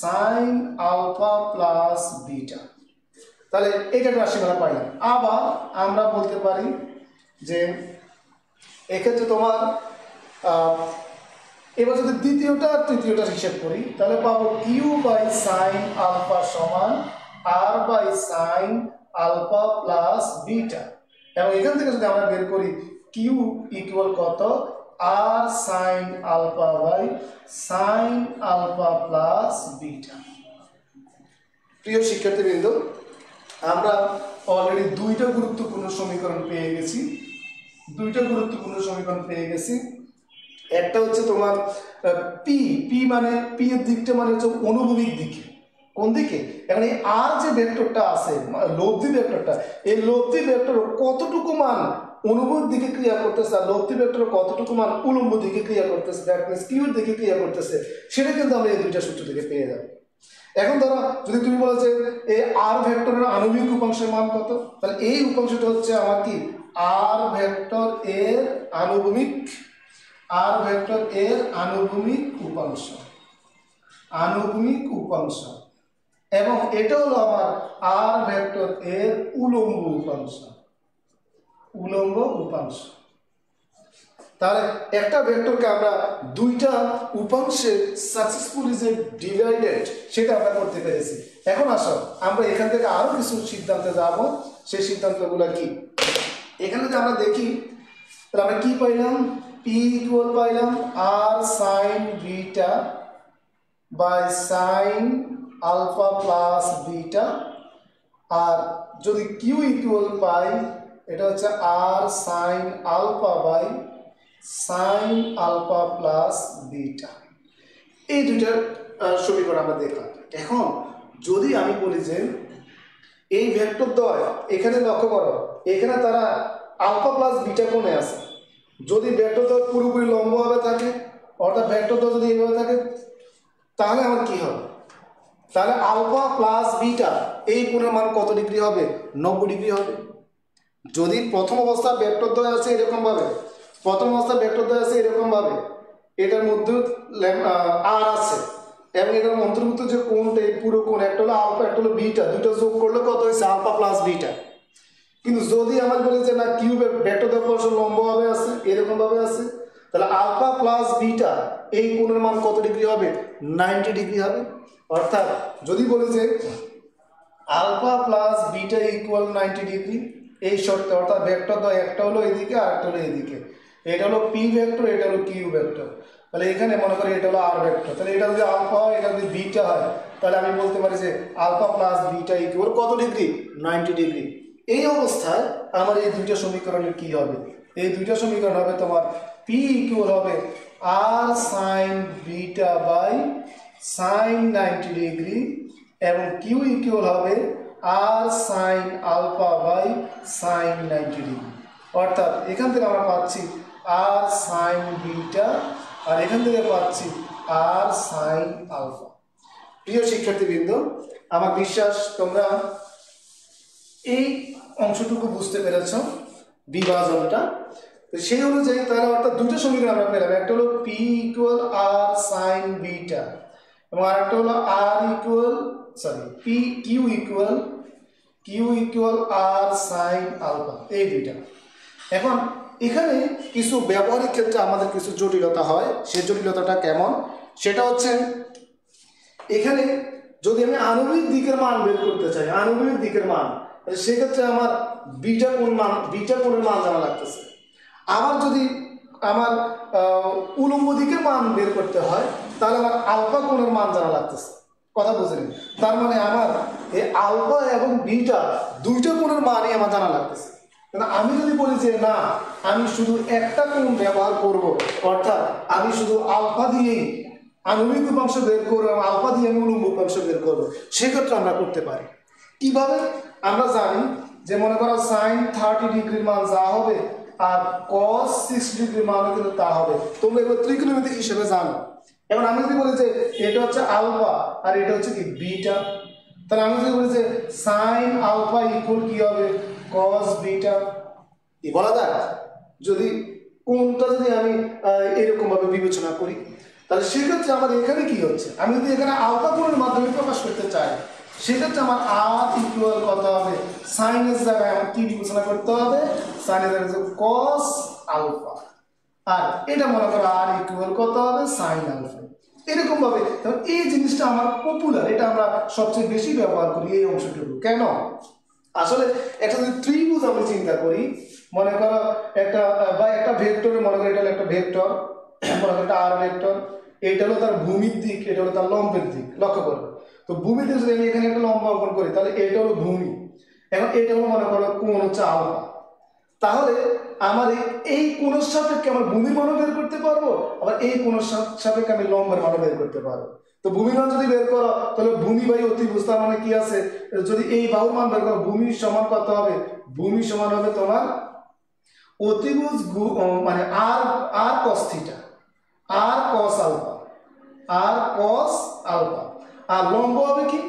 sine alpha plus beta. তাহলে এটা রাশিমালা পাইলাম। আবার আমরা বলতে পারি যে এক্ষেত্রে তোমার এবার যদি দ্বিতীয়টা আর তৃতীয়টা হিসাব করি তাহলে পাবো কিউ বাই সাইন আলফা সমান R by sine alpha plus beta. এবং এখান থেকে যদি আমরা বের করি কিউ ইকুয়াল কত, R sine alpha by sine alpha plus beta. প্রিয় শিক্ষার্থীবৃন্দ, আমরা অলরেডি দুইটা গুরুত্বপূর্ণ সমীকরণ পেয়ে গেছি। একটা হচ্ছে তোমার পি, পি মানে পি এর দিকটা মানে হচ্ছে অনুভূমিক দিকে। কোন দিকে? এখন এই আর যে ভেক্টরটা আছে, লব্ধি ভেক্টরটা, এই লব্ধি ভেক্টর কতটুকু মান অনুভূমিক দিকে ক্রিয়া করতেছে আর লব্ধি ভেক্টর কতটুকু মান উলম্ব দিকে ক্রিয়া করতেছে, দ্যাট মিন্স কিউর দিকে ক্রিয়া করতেছে, সেটা কিন্তু আমরা এই দুইটা সূত্র থেকে পেয়ে যাবো। এখন ধরো যদি তুমি বলো যে এই আর ভেক্টরের আণবিক উপাংশের মান কত, তাহলে এই উপাংশটা হচ্ছে আমার কি আর ভেক্টর এর আনুভূমিক, আর ভেক্টর এর আনুভূমিক উপাংশ, এবং এটা হলো আমার আর ভেক্টর এর উলম্ব উপাংশ। তাহলে একটা ভেক্টরকে আমরা দুইটা উপাংশে সাকসেসফুলি যে ডিভাইডেড সেটা আমরা করতে পেরেছি। এখন আসো আমরা এখান থেকে আরো কিছু সিদ্ধান্তে যাব। সেই সিদ্ধান্তগুলো কি? এখানে যদি আমরা দেখি তাহলে আমরা কি পাইলাম, পি ইকুয়াল পাইলাম R sine beta by sine alpha plus beta, আর যদি কিউ ইকুয়াল পাই এটা হচ্ছে R sine alpha by sine alpha plus beta. এই দুইটার সমীকরণ আমরা দেখলাম। এখন যদি আমি বলি যে এই ভেক্টর দ্বয় এখানে লক্ষ্য করো, এখানে তারা আলফা প্লাস বিটা কোণে আছে। যদি ভেক্টর দ্বয় পুরোপুরি লম্বভাবে থাকে, অর্থাৎ ভেক্টর দ্বয় যদি এইভাবে থাকে, তাহলে আমার কি হবে? তাহলে আলফা প্লাস বিটা এই কোণের মান কত ডিগ্রি হবে? 90 ডিগ্রি হবে। যদি প্রথম অবস্থা ভেক্টর দ্বয় আছে এরকম ভাবে, এটার মধ্যে আর আছে এবং এটার অন্তর্ভুক্ত যে কোণটা, এই পুরো কোণ, একটা হলো আলফা একটা হলো বিটা, দুটো যোগ করলে কত হয়েছে? Alpha plus beta. কিন্তু যদি আমার বলে যে না কিউ ভেক্টর দ্বয় পরস্পর লম্বভাবে আছে, এরকম ভাবে আছে, তাহলে আলফা প্লাস বিটা এই কোণের মান কত ডিগ্রি হবে? 90 ডিগ্রি হবে। অর্থাৎ যদি বলি যে alpha plus beta equal 90 degree, এই শর্তে, অর্থাৎ ভেক্টর দ্বয় একটা হলো এদিকে আর একটা হলো এদিকে, এটা হলো পি ভেক্টর, এটা হলো কিউ ভেক্টর, তাহলে এখানে মনে করি এটা হলো আর ভেক্টর, তাহলে এটা যদি আলফা হয় এটা যদি বিটা হয়, তাহলে আমি বলতে পারি যে আলফা প্লাস বিটা ইকুয়াল কত ডিগ্রি? 90 ডিগ্রি। এই অবস্থায় আমার এই দুইটা সমীকরণের কি হবে? এই দুইটা সমীকরণ হবে তোমার পি ইকুয়াল হবে R sine beta by sine 90 degree এবং কিউ ইকুয়াল হবে R sine alpha by sine 90 degree. অর্থাৎ এখান থেকে আমরা পাচ্ছি আর সাইন বিটা আর এখান থেকে পাচ্ছি আর সাইন আলফা। প্রিয় শিক্ষার্থীবৃন্দ, আমার বিশ্বাস তোমরা এই অংশটুকু বুঝতে পেরেছ, বিভাজনটা। সেই অনুযায়ী তাহলে অর্থাৎ দুটো সমীকরণ আমরা পেলাম, একটা হলো পি ইকুয়াল আর সাইন বিটা এবং আরেকটা হলো আর ইকুয়াল পি কিউ ইকুয়াল আর সাইন আলফা, এই দুইটা। এখন এখানে কিছু ব্যবহারিক ক্ষেত্রে আমাদের কিছু জটিলতা হয়। সেই জটিলতাটা কেমন? সেটা হচ্ছে এখানে যদি আমি আণবিক দিকের মান বের করতে চাই, সেক্ষেত্রে আমার বিটা কোণের মান জানা লাগতেছে। আবার যদি আমার উলম্ব দিকের মান বের করতে হয় তাহলে আমার আলফা কোণের মান জানা লাগতেছে। কথা বুঝলেন? তার মানে আমার এই আলফা এবং বিটা দুইটা কোণের মানই আমার জানা লাগতেছে। কিন্তু আমি যদি বলি যে না, আমি শুধু একটা কোণ ব্যবহার করব, অর্থাৎ আমি শুধু আলফা দিয়েই আণবিক উপাংশ বের করবো এবং আলফা দিয়ে আমি উলম্ব উপাংশ বের করবো, সেক্ষেত্রে আমরা করতে পারি। কিভাবে? আমরা জানি যে মনে করো সাইন 30 ডিগ্রির মান যা হবে আর কস 60 ডিগ্রির মানও কিন্তু তা হবে। তোমরা এবার ত্রিকোণমিতিক হিসেবে জানো। এখন আমি যদি বলি যে এটা হচ্ছে আলফা আর এটা হচ্ছে কি বিটা, তাহলে আমি যদি বলি যে সাইন আলফা ইকুয়াল কি হবে কস বিটা, কি বলা যায়? যদি কোনটা যদি আমি এরকম ভাবে বিবেচনা করি, তাহলে সেক্ষেত্রে আমার এখানে কি হচ্ছে, আমি যদি এখানে আলফা কোণের মাধ্যমে প্রকাশ করতে চাই, সেক্ষেত্রে আমার আর ইকুয়াল কত হবে, সাইনের জায়গায় আমার কি বিবেচনা করতে হবে, সাইনের জায়গায় কস আলফা, আর এটা মনে করো আর ইকুয়াল কত হবে সাইন আলফা। এরকম ভাবে এই জিনিসটা আমার পপুলার, এটা আমরা সবচেয়ে বেশি ব্যবহার করি এই অংশটুকু। কেন? আসলে একটা যদি ত্রিভুজ আমি চিন্তা করি, মনে করো একটা বা একটা ভেক্টরে, মনে করো এটা হলো একটা ভেক্টর, মনে করো এটা আর ভেক্টর, এটা হলো তার ভূমির দিক, এটা হলো তার লম্বের দিক। লক্ষ্য করো, তো ভূমির দিকে যদি আমি এখানে একটা লম্ব অঙ্কন করি, তাহলে এটা হলো ভূমি, এখন এটা হলো মনে করো কোণ হচ্ছে আলফা। তাহলে আমার এই কোণের সাপেক্ষে আমার ভূমির মানও বের করতে পারবো, আবার এই কোণের সাপেক্ষে আমি লম্বের মানও বের করতে পারবো। তো ভূমির মান যদি বের করো, তাহলে ভূমি বাই অতিভুজ, তার মানে কি আছে, যদি এই বাহুর মান বের করো, ভূমি সমান কত হবে, ভূমি সমান হবে তোমার অতিভুজ মানে আর আর কস থিটা, আর কস আলফা, আর কস আলফা, আর লম্ব হবে কি,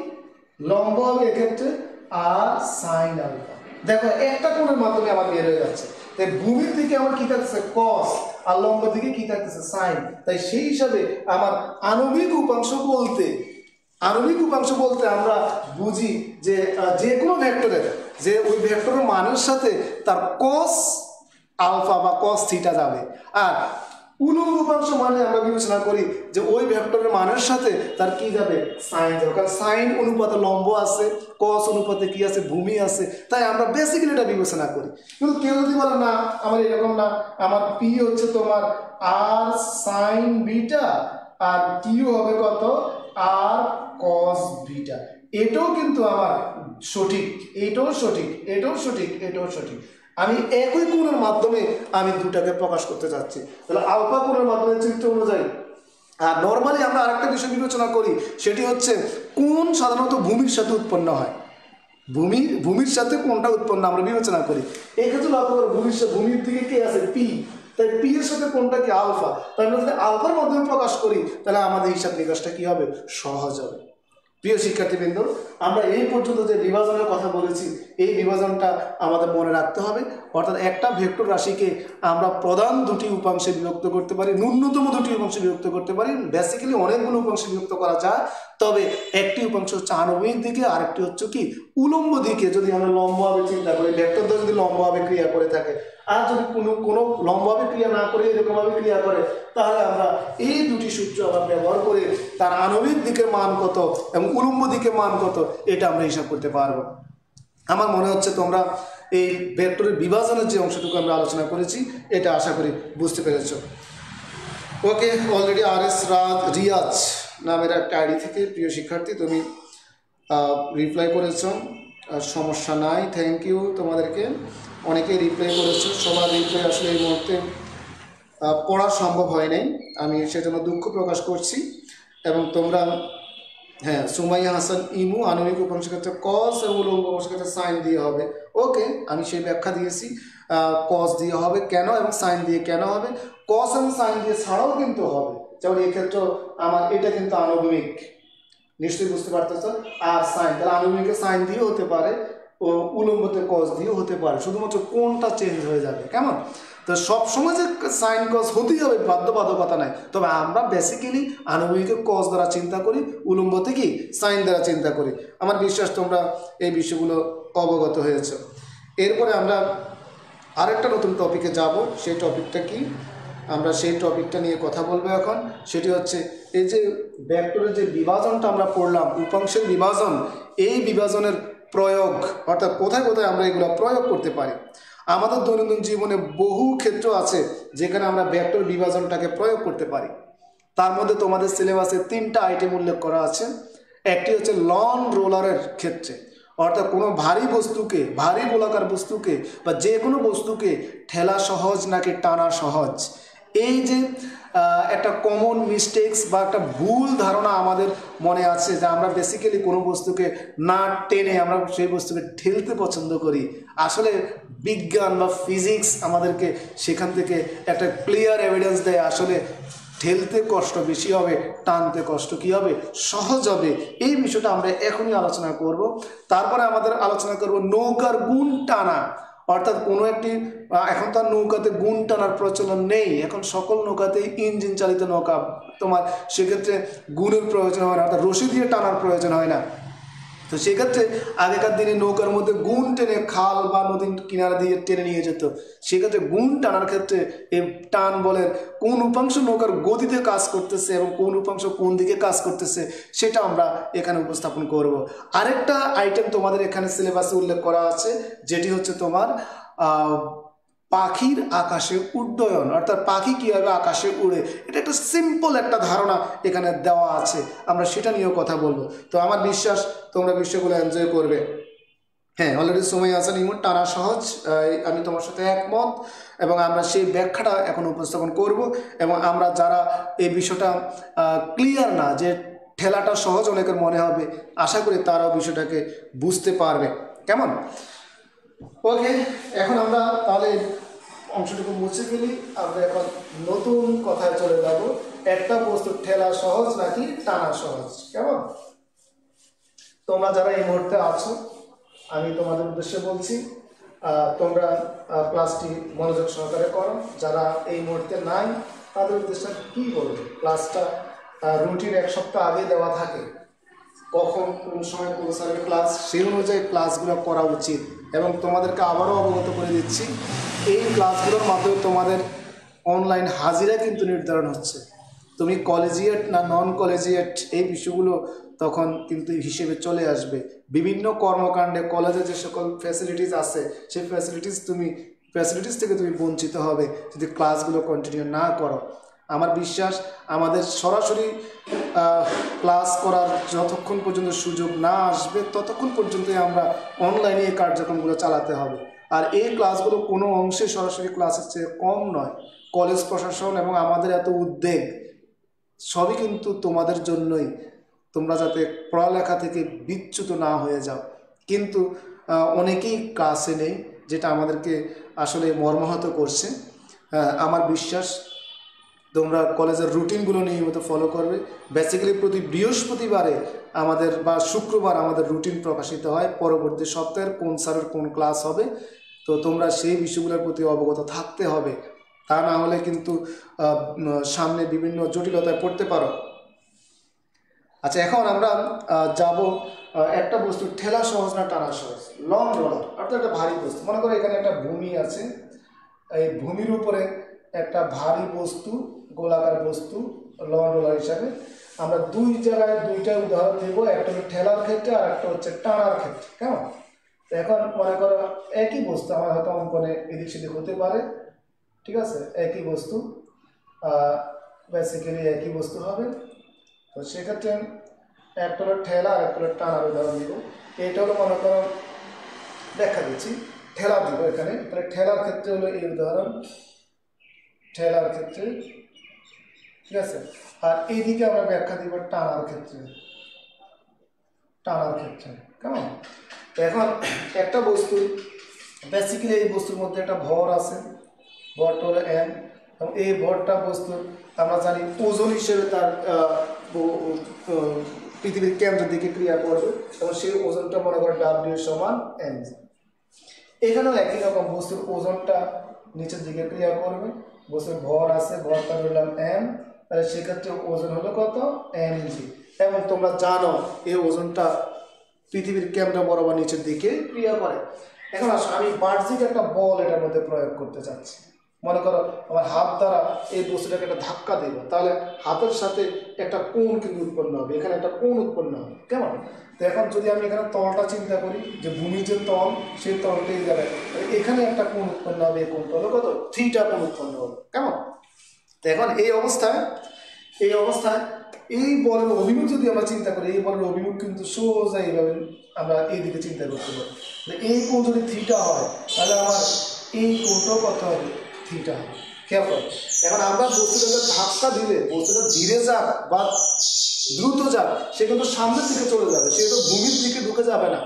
লম্ব হবে এক্ষেত্রে আর সাইন আলফা। দেখো একটা কোণের মাধ্যমে আমার বের হয়ে যাচ্ছে, তাই ভূমির দিকে আমার কি থাকছে কস, আর লম্বের দিকে কি থাকতেছে সাইন। তাই সেই হিসাবে আমার আণবিক উপাংশ বলতে, আণবিক উপাংশ বলতে আমরা বুঝি যে যে কোনো ভেক্টরের, যে ওই ভেক্টরের মানের সাথে তার কস আলফা বা কস থিটা যাবে। আর উলম্ব উপাংশ মানে আমরা বিবেচনা করি যে ওই ভেক্টরের মানের সাথে তার কি যাবে, সাইন যাবে, কারণ সাইন অনুপাতে লম্ব আছে, কস অনুপাতে কি আছে, ভূমি আছে। তাই আমরা বেসিক্যালি এটা বিবেচনা করি। কিন্তু কেউ যদি বলে না আমার এরকম না, আমার পি হচ্ছে তোমার আর সাইন বিটা, আর কিউ হবে কত আর কস বিটা, এটাও কিন্তু আমার সঠিক, এটাও সঠিক, এটাও সঠিক, এটাও সঠিক। আমি একই কোণের মাধ্যমে আমি দুটাকে প্রকাশ করতে চাচ্ছি। তাহলে আলফা কোণের মাধ্যমে চিত্র অনুযায়ী। আর নর্মালি আমরা আরেকটা বিষয় বিবেচনা করি, সেটি হচ্ছে কোণ সাধারণত ভূমির সাথে উৎপন্ন হয়, ভূমির সাথে কোণটা উৎপন্ন আমরা বিবেচনা করি। এই ক্ষেত্রে লক্ষ্য করো ভূমির দিকে কে আছে, পি, তাই পি এর সাথে কোণটা কি আলফা। তাই আমরা যদি আলফার মাধ্যমে প্রকাশ করি, তাহলে আমাদের হিসাব নিকাশটা কি হবে, সহজ হবে। প্রিয় শিক্ষার্থীবৃন্দ, আমরা এই পর্যন্ত যে বিভাজনের কথা বলেছি, এই বিভাজনটা আমাদের মনে রাখতে হবে। অর্থাৎ একটা ভেক্টর রাশিকে আমরা প্রধান দুটি উপাংশে বিভক্ত করতে পারি, ন্যূনতম দুটি উপাংশে বিভক্ত করতে পারি, বেসিক্যালি অনেকগুলো উপাংশে বিভক্ত করা যায়। তবে একটি উপাংশ হচ্ছে আণবিক দিকে, আরেকটি হচ্ছে কি উলম্ব দিকে। যদি আমরা লম্বভাবে চিন্তা করি, ভেক্টর দ্বারা যদি লম্বভাবে ক্রিয়া করে থাকে, আর যদি কোনো লম্বভাবে ক্রিয়া না করে এরকমভাবে ক্রিয়া করে, তাহলে আমরা এই দুটি সূত্র আবার ব্যবহার করে তার আণবিক দিকের মান কত এবং উলম্ব দিকের মান কত এটা আমরা হিসাব করতে পারবো। আমার মনে হচ্ছে তোমরা এই ভেক্টরের বিভাজনের যে অংশটুকু আমরা আলোচনা করেছি, এটা আশা করি বুঝতে পেরেছ। ওকে, অলরেডি RS রিয়াজ নামের একটা আইডি থেকে প্রিয় শিক্ষার্থী তুমি রিপ্লাই করেছ, সমস্যা নাই, থ্যাংক ইউ তোমাদেরকে। অনেকেই রিপ্লাই করেছো, সবার রিপ্লাই আসলে এই মুহূর্তে পড়া সম্ভব হয় নাই, আমি সেজন্য দুঃখ প্রকাশ করছি। এবং তোমরা হ্যাঁ, সুমাইয়া হাসান ইমু আণবিক উপাংশের ক্ষেত্রে কস এবং উলম্ব উপাংশের ক্ষেত্রে সাইন দিয়ে হবে। ওকে, আমি সেই ব্যাখ্যা দিয়েছি, কস দিয়ে হবে কেন এবং সাইন দিয়ে কেন হবে। কস এবং সাইন দিয়ে ছাড়াও কিন্তু হবে, যেমন এক্ষেত্রে আমার এটা কিন্তু আণবিক, নিশ্চয়ই বুঝতে পারতেছ। আর সাইন, তাহলে আণবিকে সাইন দিয়েও হতে পারে, উলম্বতে কস দিয়েও হতে পারে, শুধুমাত্র কোনটা চেঞ্জ হয়ে যাবে। কেমন? তো সবসময় যে সাইন কস হতেই হবে বাধ্যবাধকতা নাই, তবে আমরা বেসিক্যালি আণবিকে কস দ্বারা চিন্তা করি, উলম্বতে কি সাইন দ্বারা চিন্তা করি। আমার বিশ্বাস তোমরা এই বিষয়গুলো অবগত হয়েছ। এরপরে আমরা আরেকটা নতুন টপিকে যাব। সেই টপিকটা কি, আমরা সেই টপিকটা নিয়ে কথা বলবো এখন। সেটি হচ্ছে এই যে ভেক্টরের যে বিভাজনটা আমরা পড়লাম, উপাংশের বিভাজন, এই বিভাজনের প্রয়োগ, অর্থাৎ কোথায় কোথায় আমরা এগুলো প্রয়োগ করতে পারি। আমাদের দৈনন্দিন জীবনে বহু ক্ষেত্র আছে যেখানে আমরা ভেক্টর বিভাজনটাকে প্রয়োগ করতে পারি। তার মধ্যে তোমাদের সিলেবাসে 3টা আইটেম উল্লেখ করা আছে। একটি হচ্ছে লন রোলারের ক্ষেত্রে, অর্থাৎ কোনো ভারী বস্তুকে, ভারী গোলাকার বস্তুকে বা যে কোনো বস্তুকে ঠেলা সহজ নাকি টানা সহজ, এই যে একটা কমন মিস্টেক্স বা একটা ভুল ধারণা আমাদের মনে আছে যে আমরা বেসিক্যালি কোনো বস্তুকে না টেনে আমরা সেই বস্তুকে ঠেলতে পছন্দ করি। আসলে বিজ্ঞান বা ফিজিক্স আমাদেরকে সেখান থেকে একটা ক্লিয়ার এভিডেন্স দেয় আসলে ঠেলতে কষ্ট বেশি হবে, টানতে কষ্ট কি হবে, সহজ হবে। এই বিষয়টা আমরা এখনই আলোচনা করব। তারপরে আমাদের আলোচনা করব নৌকার গুণ টানা, অর্থাৎ কোনো একটি, এখন তো আর নৌকাতে গুণ টানার প্রচলন নেই, এখন সকল নৌকাতেই ইঞ্জিন চালিত নৌকা, তোমার সেক্ষেত্রে গুণের প্রয়োজন হয় না, অর্থাৎ রশি দিয়ে টানার প্রয়োজন হয় না। তো সেক্ষেত্রে আগেকার দিনে নৌকার মধ্যে গুণ টেনে খাল বা নদীর কিনারা দিয়ে টেনে নিয়ে যেত। সেক্ষেত্রে গুণ টানার ক্ষেত্রে এই টান বলের কোন উপাংশ নৌকার গতিতে কাজ করতেছে এবং কোন উপাংশ কোন দিকে কাজ করতেছে সেটা আমরা এখানে উপস্থাপন করব। আরেকটা আইটেম তোমাদের এখানে সিলেবাসে উল্লেখ করা আছে, যেটি হচ্ছে তোমার পাখির আকাশে উড্ডয়ন, অর্থাৎ পাখি কীভাবে আকাশে উড়ে। এটা একটা সিম্পল একটা ধারণা এখানে দেওয়া আছে, আমরা সেটা নিয়েও কথা বলবো। তো আমার বিশ্বাস তোমরা বিষয়গুলো এনজয় করবে। হ্যাঁ, অলরেডি সময় আছে নিমুট টানা সহজ, আমি তোমার সাথে একমত এবং আমরা সেই ব্যাখ্যাটা এখন উপস্থাপন করব। এবং আমরা যারা এই বিষয়টা ক্লিয়ার না যে ঠেলাটা সহজ অনেকের মনে হবে, আশা করি তারাও বিষয়টাকে বুঝতে পারবে। কেমন? ওকে, এখন আমরা তাহলে অংশটুকু মুছে ফেলি, আমরা এখন নতুন কথায় চলে যাব। একটা বস্তু ঠেলা সহজ নাকি টানা সহজ? কেমন? তোমরা যারা এই মুহূর্তে আছো, আমি তোমাদের উদ্দেশ্যে বলছি, তোমরা ক্লাসটি মনোযোগ সহকারে করো। যারা এই মুহূর্তে নাই তাদের উদ্দেশ্যে কি বলবো, ক্লাসটা রুটিন এক সপ্তাহ আগে দেওয়া থাকে, কখন কোন সময় কোন স্যারের ক্লাস, সেই অনুযায়ী ক্লাসগুলো করা উচিত। এবং তোমাদেরকে আবারও অবগত করে দিচ্ছি, এই ক্লাসগুলোর মাধ্যমে তোমাদের অনলাইন হাজিরা কিন্তু নির্ধারণ হচ্ছে। তুমি কলেজিয়েট না নন কলেজিয়েট এই বিষয়গুলো তখন কিন্তু হিসেবে চলে আসবে। বিভিন্ন কর্মকাণ্ডে কলেজে যে সকল ফ্যাসিলিটিস আছে সেই ফ্যাসিলিটিস থেকে তুমি বঞ্চিত হবে যদি ক্লাসগুলো কন্টিনিউ না করো। আমার বিশ্বাস আমাদের সরাসরি ক্লাস করার যতক্ষণ পর্যন্ত সুযোগ না আসবে ততক্ষণ পর্যন্তই আমরা অনলাইনে এই কার্যক্রমগুলো চালাতে হবে। আর এই ক্লাসগুলো কোনো অংশে সরাসরি ক্লাসের চেয়ে কম নয়। কলেজ প্রশাসন এবং আমাদের এত উদ্বেগ সবই কিন্তু তোমাদের জন্যই, তোমরা যাতে পড়ালেখা থেকে বিচ্যুত না হয়ে যাও। কিন্তু অনেকেই ক্লাসে নেই, যেটা আমাদেরকে আসলে মর্মাহত করছে। আমার বিশ্বাস তোমরা কলেজের রুটিনগুলো নিয়মিত ফলো করবে। বেসিক্যালি প্রতি বৃহস্পতিবারে আমাদের বা শুক্রবার আমাদের রুটিন প্রকাশিত হয়, পরবর্তী সপ্তাহের কোন স্যারের কোন ক্লাস হবে। তো তোমরা সেই বিষয়গুলোর প্রতি অবগত থাকতে হবে, তা না হলে কিন্তু সামনে বিভিন্ন জটিলতায় পড়তে পারো। আচ্ছা, এখন আমরা যাব একটা বস্তু ঠেলা সহজ না টানা সহজ। লং রোলার অর্থাৎ একটা ভারী বস্তু, মনে করো এখানে একটা ভূমি আছে, এই ভূমির উপরে একটা ভারী বস্তু, গোলাকার বস্তু লং রোলার হিসাবে আমরা দুই জায়গায় দুইটা উদাহরণ দেব, একটা হচ্ছে ঠেলার ক্ষেত্রে আর একটা হচ্ছে টানার ক্ষেত্রে। কেমন? এখন মনে করো একই বস্তু, আমার হয়তো অঙ্কনে এদিক সেদিক হতে পারে, ঠিক আছে, একই বস্তু, বেসিক্যালি একই বস্তু হবে। তো সেক্ষেত্রে একটা হলো ঠেলা আর একটা হলো টানার উদাহরণ দিব। এইটা হলো মনে করো দেখা দিচ্ছি, ঠেলা দিব এখানে, তাহলে ঠেলার ক্ষেত্রে হলো এই উদাহরণ, ঠেলার ক্ষেত্রে, ঠিক আছে। আর এইদিকে আমরা ব্যাখ্যা দিব টানার ক্ষেত্রে, টানার ক্ষেত্রে। কেমন? তো এখন একটা বস্তু, বেসিক্যালি এই বস্তুর মধ্যে একটা ভর আছে, ভরটা হলো এম, এবং এই ভরটা বস্তু আমরা জানি ওজন হিসেবে তার পৃথিবীর কেন্দ্রের দিকে ক্রিয়া করবে এবং সেই ওজনটা মনে করে ডাব্লিউ সমান এম। এখানেও একই রকম, বস্তুর ওজনটা নিচের দিকে ক্রিয়া করবে, বস্তুর ভর আছে, ভরটা বললাম এম, তাহলে সেক্ষেত্রে ওজন হলো কত? M G. এবং তোমরা জানো এই ওজনটা পৃথিবীর কেন্দ্র বরাবর নিচের দিকে ক্রিয়া করে। এখন আসো, আমি বাহ্যিক একটা বল এটার মধ্যে প্রয়োগ করতে চাচ্ছি। মনে করো আমার হাত দ্বারা এই বস্তুটাকে একটা ধাক্কা দেব, তাহলে হাতের সাথে একটা কোণ কিন্তু উৎপন্ন হবে, এখানে একটা কোণ উৎপন্ন হবে। কেমন? তো এখন যদি আমি এখানে তলটা চিন্তা করি, যে ভূমির যে তল সেই তলটা এই জায়গায়, এখানে একটা কোণ উৎপন্ন হবে, এই কোণটা হলো কত? থিটা কোণ উৎপন্ন হবে। কেমন? তো এখন এই অবস্থায় এই বলের অভিমুখ যদি আমরা চিন্তা করি, এই বলের অভিমুখ কিন্তু সোজা এইভাবে আমরা এইদিকে চিন্তা করতে পারি। এই কোণ যদি থিটা হয় তাহলে আমার এই কোণটাও কত হবে? থিটা হবে। খেয়াল করো, এখন আমরা বস্তুটাকে ধাক্কা দিলে বস্তুটা ধীরে যাক বা দ্রুত যাক, সে কিন্তু সামনের দিকে চলে যাবে, সে তো ভূমির দিকে ঢুকে যাবে না,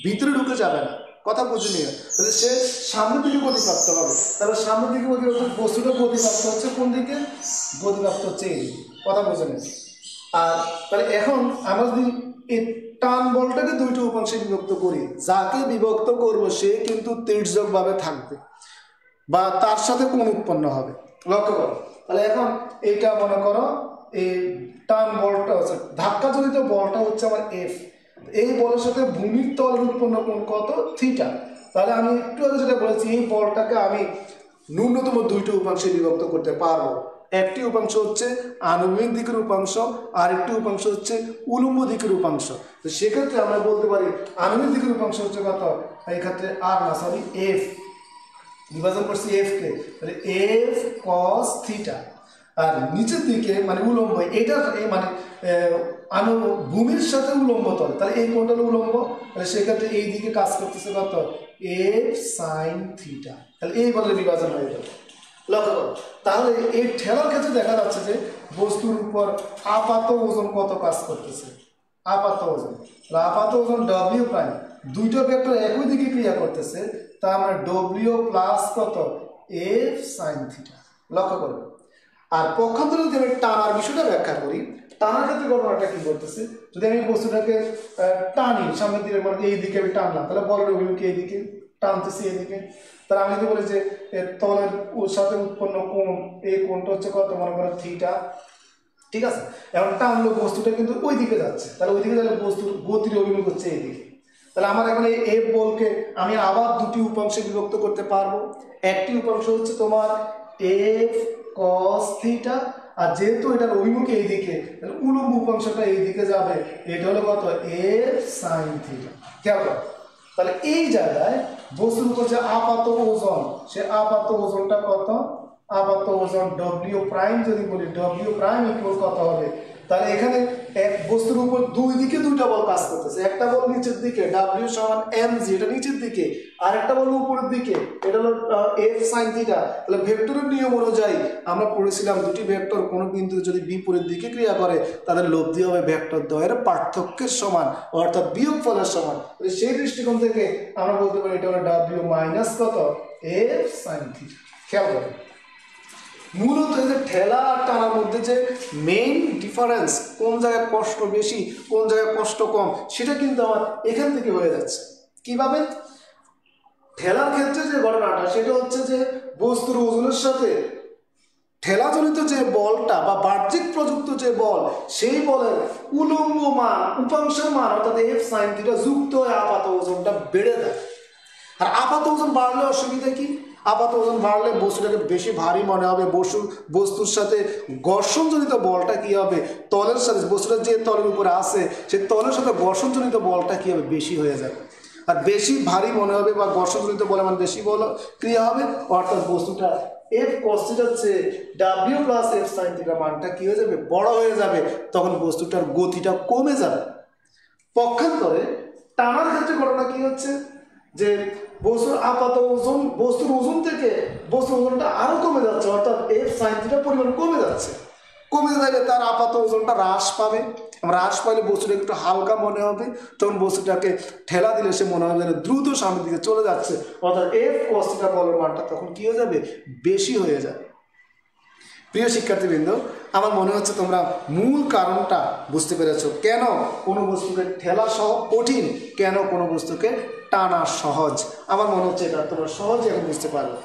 ভিতরে ঢুকে যাবে না। কথা বুঝে নিয়ে তাহলে সে সামনের দিকে গতিপ্রাপ্ত হবে। তাহলে সামনের দিকে বস্তুটা গতিপ্রাপ্ত হচ্ছে কোন দিকে? গতিপ্রাপ্ত হচ্ছে এই দিকে। কথা বুঝে নিয়ে আর তাহলে এখন আমরা যদি এই টান বলটাকে দুইটা উপাংশে বিভক্ত করি, যাকে বিভক্ত করব সে কিন্তু তির্যকভাবে থাকবে বা তার সাথে কোণ উৎপন্ন হবে। লক্ষ্য করো, তাহলে এখন এইটা মনে করো এই টান বলটা হচ্ছে ধাক্কাজনিত বলটা হচ্ছে আমার এফ, এই বলের সাথে ভূমির তলের উৎপন্ন কোণ কত? থিটা। তাহলে আমি একটু আগে যেটা বলেছি, এই বলটাকে আমি ন্যূনতম দুইটা উপাংশে বিভক্ত করতে পারবো। একটি উপাংশ হচ্ছে আনুভূমিক দিকের উপাংশ, আর একটি উপাংশ হচ্ছে উলম্ব দিকের উপাংশ। তো সেক্ষেত্রে আমরা বলতে পারি আনুভূমিক দিকের উপাংশ হচ্ছে কত? এই ক্ষেত্রে আর না, সরি, এফ। বিভাজন করছি এফ কে, তাহলে এফ কস থিটা। আর নিচের দিকে মানে উলম্ব, এটা এই মানে ভূমির সাথে উলম্ব তল, তাহলে এই কোণটা হলো উলম্ব, তাহলে সেক্ষেত্রে এই দিকে কাজ করতেছে কত? F sine theta. তাহলে এই বলে বিভাজন হয়ে যাবে। লক্ষ্য করো, তাহলে এই ঠেলার ক্ষেত্রে দেখা যাচ্ছে যে বস্তুর উপর আপাত ওজন কত কাজ করতেছে? আপাত ওজন, আপাত ওজন ডব্লিউ প্রাইম, দুইটা ভেক্টর একই দিকে ক্রিয়া করতেছে, তা আমরা ডব্লিউ প্লাস কত? F sine theta. লক্ষ্য করো, আর পক্ষান্তরে যদি আমি টানার বিষয়টা ব্যাখ্যা করি, টানার ক্ষেত্রে ঘটনাটা কি করতেছে? যদি আমি বস্তুটাকে টানি সামনের দিকে, মানে এই দিকে আমি টানলাম, তাহলে বলের অভিমুখে এইদিকে টানতেছি, এইদিকে। তাহলে আমি যদি বলি যে তলের সাথে উৎপন্ন কোণ, এই কোণটা হচ্ছে কত? মনে করো থিটা। ঠিক আছে, এখন টানলো বস্তুটা কিন্তু ওই দিকে যাচ্ছে, তাহলে ওই দিকে তাহলে বস্তুর গতির অভিমুখ হচ্ছে এইদিকে। তাহলে আমার এখন এই এফ বলকে আমি আবার দুটি উপাংশে বিভক্ত করতে পারবো। একটি উপাংশ হচ্ছে তোমার এফ কস থিটা, আর যেহেতু এটার অভিমুখ এইদিকে, তাহলে উলম্ব উপাংশটা এইদিকে যাবে, এটা হলো কত? F sine theta. খেয়াল করো, তাহলে এই জায়গায় বস্তুর উপর যে আপাত ওজন, সে আপাত ওজনটা কত? আপাত ওজন ডব্লিউ প্রাইম যদি বলি, ডব্লিউ প্রাইম ইকুয়াল কত হবে? তাহলে এখানে এক বস্তুর উপর দুই দিকে দুইটা বল কাজ করতেছে, একটা বল নিচের দিকে ডাব্লিউ সমান এম জি, এটা নিচের দিকে, আর একটা বল উপরের দিকে, এটা হলো এফ সাইন থিটা। তাহলে ভেক্টরের নিয়ম অনুযায়ী আমরা পড়েছিলাম দুটি ভেক্টর কোনো বিন্দু যদি বিপরীত দিকে ক্রিয়া করে তাদের লব্ধি হবে ভেক্টর দ্বয়ের পার্থক্যের সমান, অর্থাৎ বিয়োগফলের সমান। সেই দৃষ্টিকোণ থেকে আমরা বলতে পারি এটা হলো ডাব্লিউ মাইনাস কত? F sine theta. খেয়াল করো, মূলত এই যে ঠেলা আর টানার মধ্যে যে মেইন ডিফারেন্স, কোন জায়গায় কষ্ট বেশি কোন জায়গায় কষ্ট কম, সেটা কিন্তু আমার এখান থেকে হয়ে যাচ্ছে। কিভাবে? ঠেলার ক্ষেত্রে যে ঘটনাটা সেটা হচ্ছে যে বস্তুর ওজনের সাথে ঠেলাজনিত যে বলটা বা বাহ্যিক প্রযুক্ত যে বল, সেই বলের উলম্ব মান, উপাংশের মান অর্থাৎ এফ সাইন থিটা যুক্ত হয়ে আপাত ওজনটা বেড়ে যায়। আর আপাত ওজন বাড়লে অসুবিধা কি? আপাত ওজন বাড়লে বস্তুটাকে বেশি ভারী মনে হবে, বস্তুর সাথে ঘর্ষণজনিত বলটা কি হবে? তলের সাথে বস্তুটা যে তলের উপরে আছে সেই তলের সাথে ঘর্ষণজনিত বলটা কি হবে? বেশি হয়ে যাবে, আর বেশি ভারী মনে হবে বা ঘর্ষণজনিত বলে মানে বেশি বল ক্রিয়া হবে, অর্থাৎ বস্তুটা এফ কস থিটা হচ্ছে W plus F sine theta মানটা কি হয়ে যাবে? বড় হয়ে যাবে, তখন বস্তুটার গতিটা কমে যাবে। পক্ষান্তরে টানার ক্ষেত্রে ঘটনা কি হচ্ছে? যে বস্তুর আপাত ওজন, বস্তুর ওজন থেকে বস্তুর ওজনটা আরো কমে যাচ্ছে, অর্থাৎ এফ সাইন থিটা পরিমাণ কমে যাচ্ছে। কমে যাবে, তার আপাত ওজনটা হ্রাস পাবে। হ্রাস পাইলে বস্তুটা একটু হালকা মনে হবে, তখন বস্তুটাকে ঠেলা দিলে সে মনে হবে দ্রুত সামনের দিকে চলে যাচ্ছে, অর্থাৎ এফ কস থিটা বলের মানটা তখন কি হয়ে যাবে? বেশি হয়ে যাবে। প্রিয় শিক্ষার্থীবৃন্দ, আমার মনে হচ্ছে তোমরা মূল কারণটা বুঝতে পেরেছো, কেন কোনো বস্তুকে ঠেলা সহজ কঠিন, কেন কোনো বস্তুকে টানা সহজ। আমার মনে হচ্ছে এটা তোমরা সহজে এখন বুঝতে পারবে।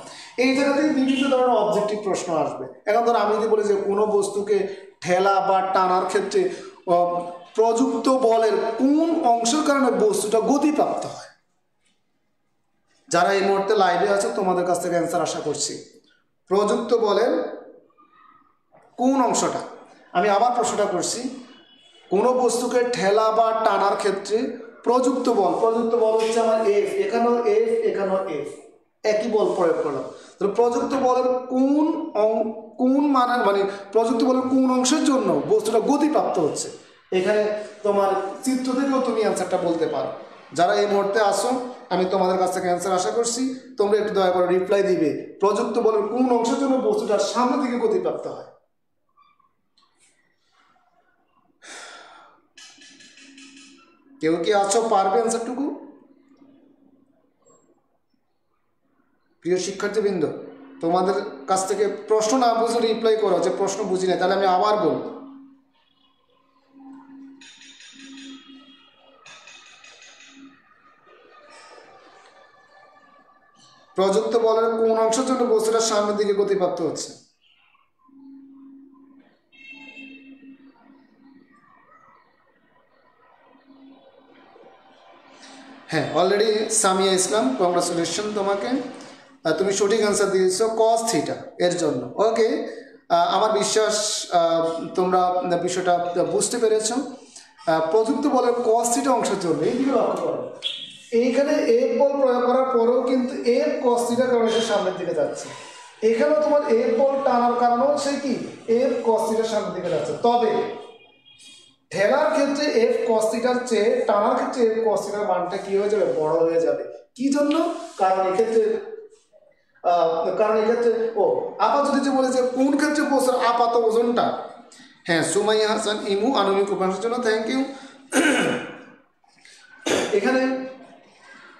এই জায়গা থেকে বিভিন্ন ধরনের অবজেক্টিভ প্রশ্ন আসবে। এখন ধরো আমি যদি বলি যে কোনো বস্তুকে ঠেলা বা টানার ক্ষেত্রে প্রযুক্ত বলের কোন অংশের কারণে বস্তুটা গতিপ্রাপ্ত হয়? যারা এই মুহূর্তে লাইভে আছে তোমাদের কাছ থেকে অ্যান্সার আশা করছি। প্রযুক্ত বলের কোন অংশটা? আমি আবার প্রশ্নটা করছি, কোনো বস্তুকে ঠেলা বা টানার ক্ষেত্রে প্রযুক্ত বল হচ্ছে আমার এফ, এখানেও এফ, এখানেও এফ, একই বল প্রয়োগ করলাম। তাহলে প্রযুক্ত বলের কোন মানে প্রযুক্তি বলের কোন অংশের জন্য বস্তুটা গতিপ্রাপ্ত হচ্ছে। এখানে তোমার চিত্র থেকেও তুমি অ্যান্সারটা বলতে পারো। যারা এই মুহূর্তে আসো আমি তোমাদের কাছ থেকে অ্যান্সার আশা করছি, তোমরা একটু দয়া করে রিপ্লাই দিবে প্রযুক্তি বলের কোন অংশের জন্য বস্তুটা সামনের দিকে গতিপ্রাপ্ত হয়। কেউ কি আছো পারবে অ্যান্সারটুকু? প্রিয় শিক্ষার্থীবৃন্দ, তোমাদের কাছ থেকে প্রশ্ন না বুঝলে রিপ্লাই করো যে প্রশ্ন বুঝি না, তাহলে আমি আবার বলব। প্রযুক্ত বলের কোন অংশের জন্য বস্তুটা সামনের দিকে গতিপ্রাপ্ত হচ্ছে? হ্যাঁ, অলরেডি সামিয়া ইসলাম, কংগ্রাচুলেশন তোমাকে, তুমি সঠিক অ্যান্সার দিয়েছো কস থিটা এর জন্য। ওকে, আমার বিশ্বাস তোমরা বিষয়টা বুঝতে পেরেছ। প্রযুক্ত বলের কস থিটা অংশের জন্য এইদিকে লক্ষ্য করো, এইখানে এফ বল প্রয়োগ করার পরেও কিন্তু এফ কস থিটার কারণে সে সামনের দিকে যাচ্ছে। এখানেও তোমার এফ বল টানার কারণেও সে কি এফ কস থিটার সামনের দিকে যাচ্ছে। তবে ঠেলার ক্ষেত্রে এফ কস থিটার চেয়ে টানার ক্ষেত্রে এফ কস থিটার মানটা কি হয়ে যাবে? বড় হয়ে যাবে। কি জন্য? কারণ এক্ষেত্রে আপাত যদি বলে যে কোন ক্ষেত্রে বস্তুর আপাত ওজনটা, হ্যাঁ সুমাইয়া হাসান ইমু আণবিক উপাংশের জন্য থ্যাংক ইউ। এখানে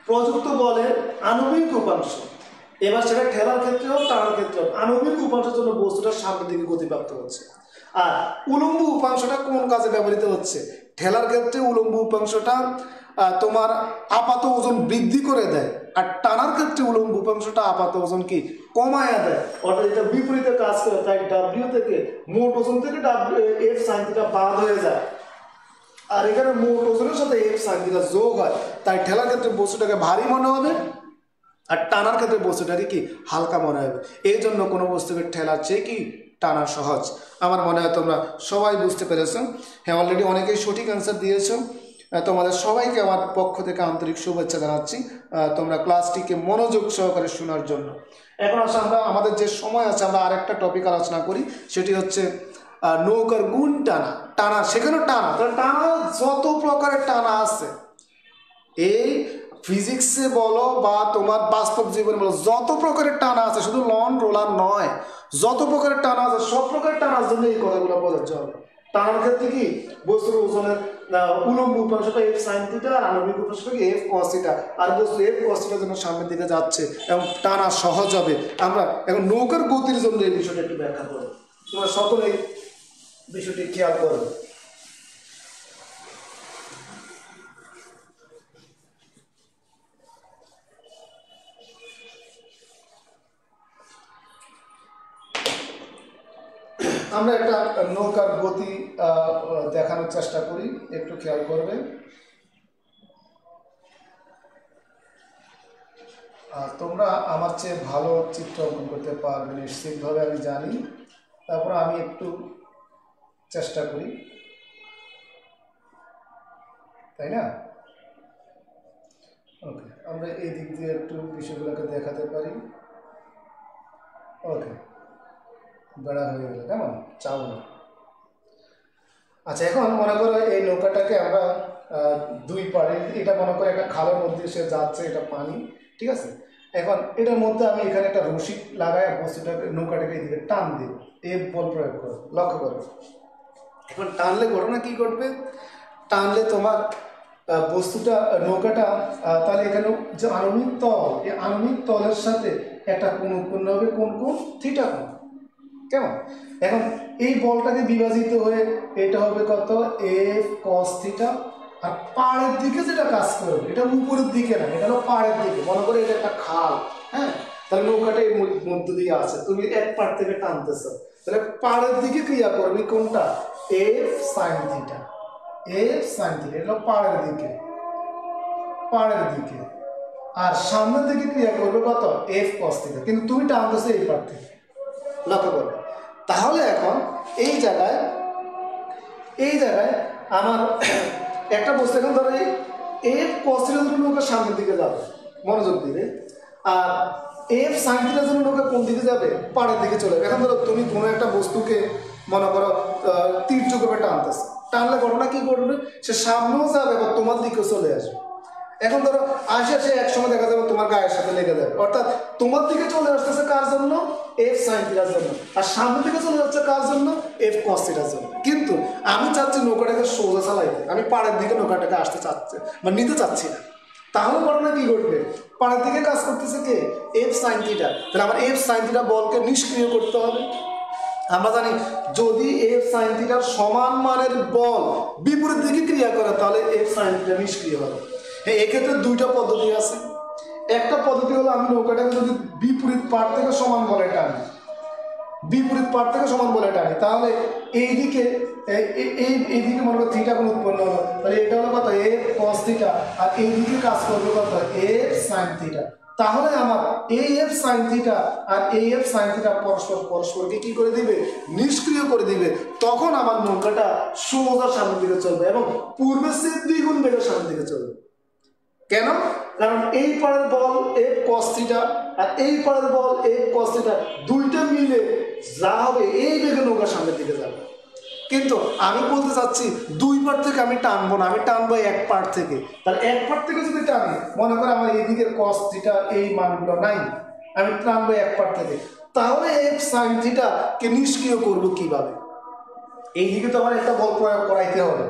প্রযুক্ত বলের আণবিক উপাংশ, এবার সেটা ঠেলার ক্ষেত্রেও টানার ক্ষেত্রেও আণবিক উপাংশের জন্য বস্তুটা সামনের দিকে গতিপ্রাপ্ত হচ্ছে। আর উলম্ব উপাংশটা কোন কাজে ব্যবহৃত হচ্ছে? ঠেলার ক্ষেত্রে উলম্ব উপাংশটা তোমার আপাত ওজন বৃদ্ধি করে দেয়, আর টানার ক্ষেত্রে উলম্ব উপাংশটা আপাত ওজন কি কমায়া দেয়, অর্থাৎ এটা বিপরীতে কাজ করে। তাই ডাব্লিউ থেকে মোট ওজন থেকে এফ সাইন থিটা বাদ হয়ে যায়, আর এখানে মোট ওজনের সাথে এফ সাইন থিটা যোগ হয়। তাই ঠেলার ক্ষেত্রে বস্তুটাকে ভারী মনে হবে, আর টানার ক্ষেত্রে বস্তুটাকে কি হালকা মনে হবে। এই জন্য কোনো বস্তুকে ঠেলার চেয়ে কি টানা সহজ। আমার মনে হয় তোমরা সবাই বুঝতে পেরেছো। হ্যাঁ, অলরেডি অনেকেই সঠিক অ্যান্সার দিয়েছো। তোমাদের সবাইকে আমার পক্ষ থেকে আন্তরিক শুভেচ্ছা জানাচ্ছি তোমরা ক্লাসটিকে মনোযোগ সহকারে শোনার জন্য। এখন আসলে আমাদের যে সময় আছে আমরা আরেকটা টপিক আলোচনা করি, সেটি হচ্ছে নৌকার গুণ টানা। টানা সেখানেও টানা, টানা যত প্রকারের টানা আছে এই ফিজিক্সে বলো বা তোমার বাস্তব জীবনে বলো, যত প্রকারের টানা আছে, শুধু লন রোলার নয়, যত প্রকারের টানা আছে সব প্রকারের টানার জন্য এই কথাগুলো প্রযোজ্য হবে। টানার ক্ষেত্রে কি বস্তুর ওজনের উলম্ব উপাংশটা এফ সাইন থিটা আর আণবিক উপাংশটা কি এফ কস থিটা, আর বস্তু এফ কস থিটার জন্য সামনের দিকে যাচ্ছে এবং টানা সহজ হবে। আমরা এখন নৌকার গতির জন্য এই বিষয়টা একটু ব্যাখ্যা করব, তোমরা সকলেই বিষয়টি খেয়াল করবে। আমরা একটা নৌকার গতি দেখানোর চেষ্টা করি, একটু খেয়াল করবে। তোমরা আমার চেয়ে ভালো চিত্র অঙ্কন করতে পারবে নিশ্চিতভাবে আমি জানি, তারপর আমি একটু চেষ্টা করি, তাই না? ওকে, আমরা এই দিক দিয়ে একটু বিষয়গুলোকে দেখাতে পারি। ওকে, বেড়া হয়ে গেল, কেমন চাও না। আচ্ছা, এখন মনে করো এই নৌকাটাকে আমরা দুই পাড়ে, এটা মনে করো একটা খালের মধ্যে সে যাচ্ছে, এটা পানি, ঠিক আছে। এখন এটার মধ্যে আমি এখানে একটা রশি লাগাই বস্তুটাকে নৌকাটাকে এদিকে টান দিই, এফ বল প্রয়োগ করো, লক্ষ্য করো। এখন টানলে ঘটনা কি ঘটবে? টানলে তোমার বস্তুটা নৌকাটা তাহলে এখানে যে আণবিক তল, এই আণবিক তলের সাথে একটা কোণ উৎপন্ন হবে, কোন কোণ? থিটা কোণ, কেমন? এখন এই বলটাকে বিভাজিত হয়ে এটা হবে কত? F cos theta. আর পাড়ের দিকে যেটা কাজ করবে, এটা উপরের দিকে না, এটা হলো পাড়ের দিকে। মনে করে এটা একটা খাল, হ্যাঁ, তাহলে নৌকাটা এর মধ্য দিয়ে আছে, তুমি এক পাড় থেকে টানতেছো, তাহলে পাড়ের দিকে ক্রিয়া করবে কোনটা? F sine theta. F sine theta এটা হলো পাড়ের দিকে, পাড়ের দিকে। আর সামনের দিকে ক্রিয়া করবে কত? F cos theta. কিন্তু তুমি টানতেছো এই পাড় থেকে, লক্ষ্য করবে। তাহলে এখন এই জায়গায় আমার একটা বস্তু, এখন ধরো এফ কস থিটা নৌকা সামনের দিকে যাবে, মনোযোগ দিবে। আর এফ সাইন থিটার জন্য নৌকা কোন দিকে যাবে? পাড়ের দিকে চলে যাবে। এখন ধরো তুমি কোনো একটা বস্তুকে মনে করো তীর চোখে টানতেছে, টানলে ঘটনা কি করবে? সে সামনেও যাবে বা তোমার দিকেও চলে আসবে। এখন ধরো আসে একসময় দেখা যাবে তোমার গায়ের সাথে লেগে যাবে, অর্থাৎ তোমার দিকে চলে আসতেছে কার জন্য? এফ সাইন থিটার জন্য। আর সামনের দিকে চলে যাচ্ছে কার জন্য? এফ কস থিটার জন্য। কিন্তু আমি চাচ্ছি নৌকাটাকে সোজা চালাইতে, আমি পাড়ের দিকে নৌকাটাকে আসতে চাচ্ছি বা নিতে চাচ্ছি না। তাহলে ঘটনা কি ঘটবে? পাড়ের দিকে কাজ করতেছে কে? F sine theta. তাহলে আমার এফ সাইন থিটা বলকে নিষ্ক্রিয় করতে হবে। আমরা জানি যদি এফ সাইন থিটার সমান মানের বল বিপরীত দিকে ক্রিয়া করে তাহলে এফ সাইন থিটা নিষ্ক্রিয় হবে। হ্যাঁ, এক্ষেত্রে দুইটা পদ্ধতি আছে। একটা পদ্ধতি হলো আমি নৌকাটাকে যদি বিপরীত পাড় থেকে সমান বলে টানি, তাহলে এইদিকে এইদিকে মনে করো থিটা কোন উৎপন্ন হলো, তাহলে এটা হলো কত? F cos theta. আর এইদিকে কাজ করবে কত? F sine theta. তাহলে আমার এই এফ সাইন থিটা আর এই এফ সাইন থিটা পরস্পরকে কি করে দিবে? নিষ্ক্রিয় করে দিবে। তখন আমার নৌকাটা সোজা সামনের দিকে চলবে এবং পূর্বের চেয়ে দ্বিগুণ বেগে সামনের দিকে চলবে। কেন? কারণ এই পাড়ের বল এফ কস থিটা আর এই পাড়ের বল এফ কস থিটা, দুইটা মিলে যা হবে এই বেগে নৌকা সামনের দিকে যাবে। কিন্তু আমি বলতে চাচ্ছি দুই পার্ট থেকে আমি টানবো না, আমি টানবো এক পার্ট থেকে। তাহলে এক পার্ট থেকে যদি টানি, মনে করো আমার এইদিকের কস থিটা এই মানগুলো নাই, আমি টানবো এক পার্ট থেকে, তাহলে এফ সাইন থিটা কে নিষ্ক্রিয় করবো কিভাবে? এইদিকে তো আমার একটা বল প্রয়োগ করাইতে হবে।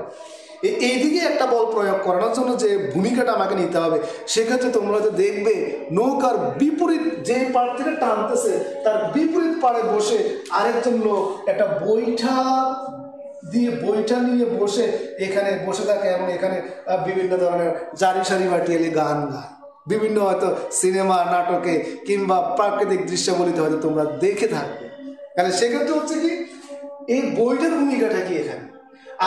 এইদিকে একটা বল প্রয়োগ করানোর জন্য যে ভূমিকাটা আমাকে নিতে হবে, সেক্ষেত্রে তোমরা তো দেখবে নৌকার বিপরীত যে পাড় থেকে টানতেছে তার বিপরীত পাড়ে বসে আরেকজন লোক একটা বৈঠা নিয়ে বসে এখানে বসে থাকে এবং এখানে বিভিন্ন ধরনের জারি সারি বাটিয়ালি গান গায়। বিভিন্ন হয়তো সিনেমা নাটকে কিংবা প্রাকৃতিক দৃশ্যাবলিতে হয়তো তোমরা দেখে থাকবে। তাহলে সেক্ষেত্রে হচ্ছে কি, এই বইটার ভূমিকাটা কি এখানে?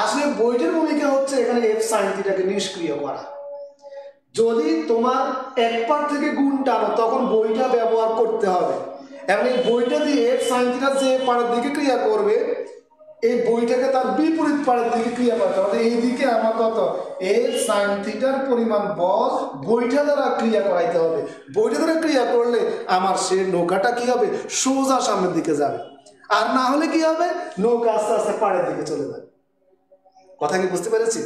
আসলে বইটার ভূমিকা হচ্ছে এখানে এফ সাইন থিটাকে নিষ্ক্রিয় করা। যদি তোমার এক পার্ট থেকে গুণ টানো তখন বইটা ব্যবহার করতে হবে এবং এই বইটা দিয়ে এফ সাইন থিটা যে পাড়ের দিকে ক্রিয়া করবে এই বইটাকে তার বিপরীত পাড়ের দিকে ক্রিয়া করতে হবে। এইদিকে আমার কত? এফ সাইন থিটার পরিমাণ বল বইটা দ্বারা ক্রিয়া করাইতে হবে। বইটা দ্বারা ক্রিয়া করলে আমার সে নৌকাটা কি হবে? সোজা সামনের দিকে যাবে। আর না হলে কি হবে? নৌকা আস্তে আস্তে পাড়ের দিকে চলে যাবে। কথা কি বুঝতে পেরেছি?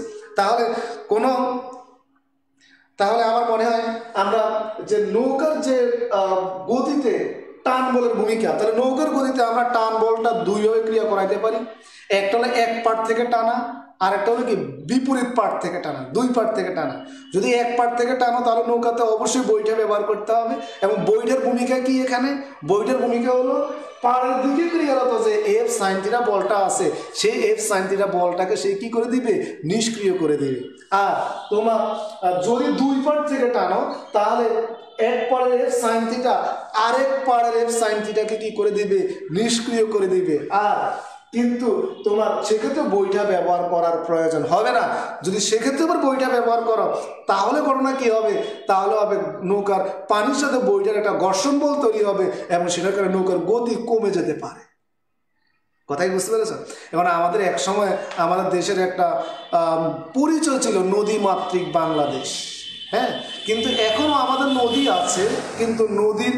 তাহলে আমার মনে হয় আমরা যে নৌকার যে গতিতে টান বলের ভূমিকা, তাহলে নৌকার গতিতে আমরা টান বলটা দুইভাবে ক্রিয়া করাইতে পারি। একটা হলো এক পার্ট থেকে টানা, আর একটা হলো কি বিপরীত পার্ট থেকে টানা, দুই পার্ট থেকে টানা। যদি এক পার্ট থেকে টানো তাহলে নৌকাতে অবশ্যই বইটা ব্যবহার করতে হবে। এবং বইটার ভূমিকা কি এখানে? বইটার ভূমিকা হলো পাড়ের দিকে ক্রিয়ারত যে এফ সাইন থিটা বলটা আছে সেই এফ সাইন থিটা বলটাকে সে কি করে দিবে? নিষ্ক্রিয় করে দিবে। আর তোমার যদি দুই পার্ট থেকে টানো তাহলে এক পাড়ের এফ সাইন থিটা আরেক পাড়ের এফ সাইন থিটাকে কি করে দিবে? নিষ্ক্রিয় করে দিবে। আর কিন্তু তোমার সেক্ষেত্রে বইটা ব্যবহার করার প্রয়োজন হবে না। যদি সেক্ষেত্রে আবার বইটা ব্যবহার করো তাহলে ঘটনা কি হবে? তাহলে হবে নৌকার পানির সাথে বইটার একটা ঘর্ষণ বল তৈরি হবে এবং সেটার কারণে নৌকার গতি কমে যেতে পারে। কথাই বুঝতে পেরেছ? এখন আমাদের এক সময় আমাদের দেশের একটা পরিচয় ছিল নদীমাতৃক বাংলাদেশ। হ্যাঁ, কিন্তু এখনো আমাদের নদী আছে, কিন্তু নদীর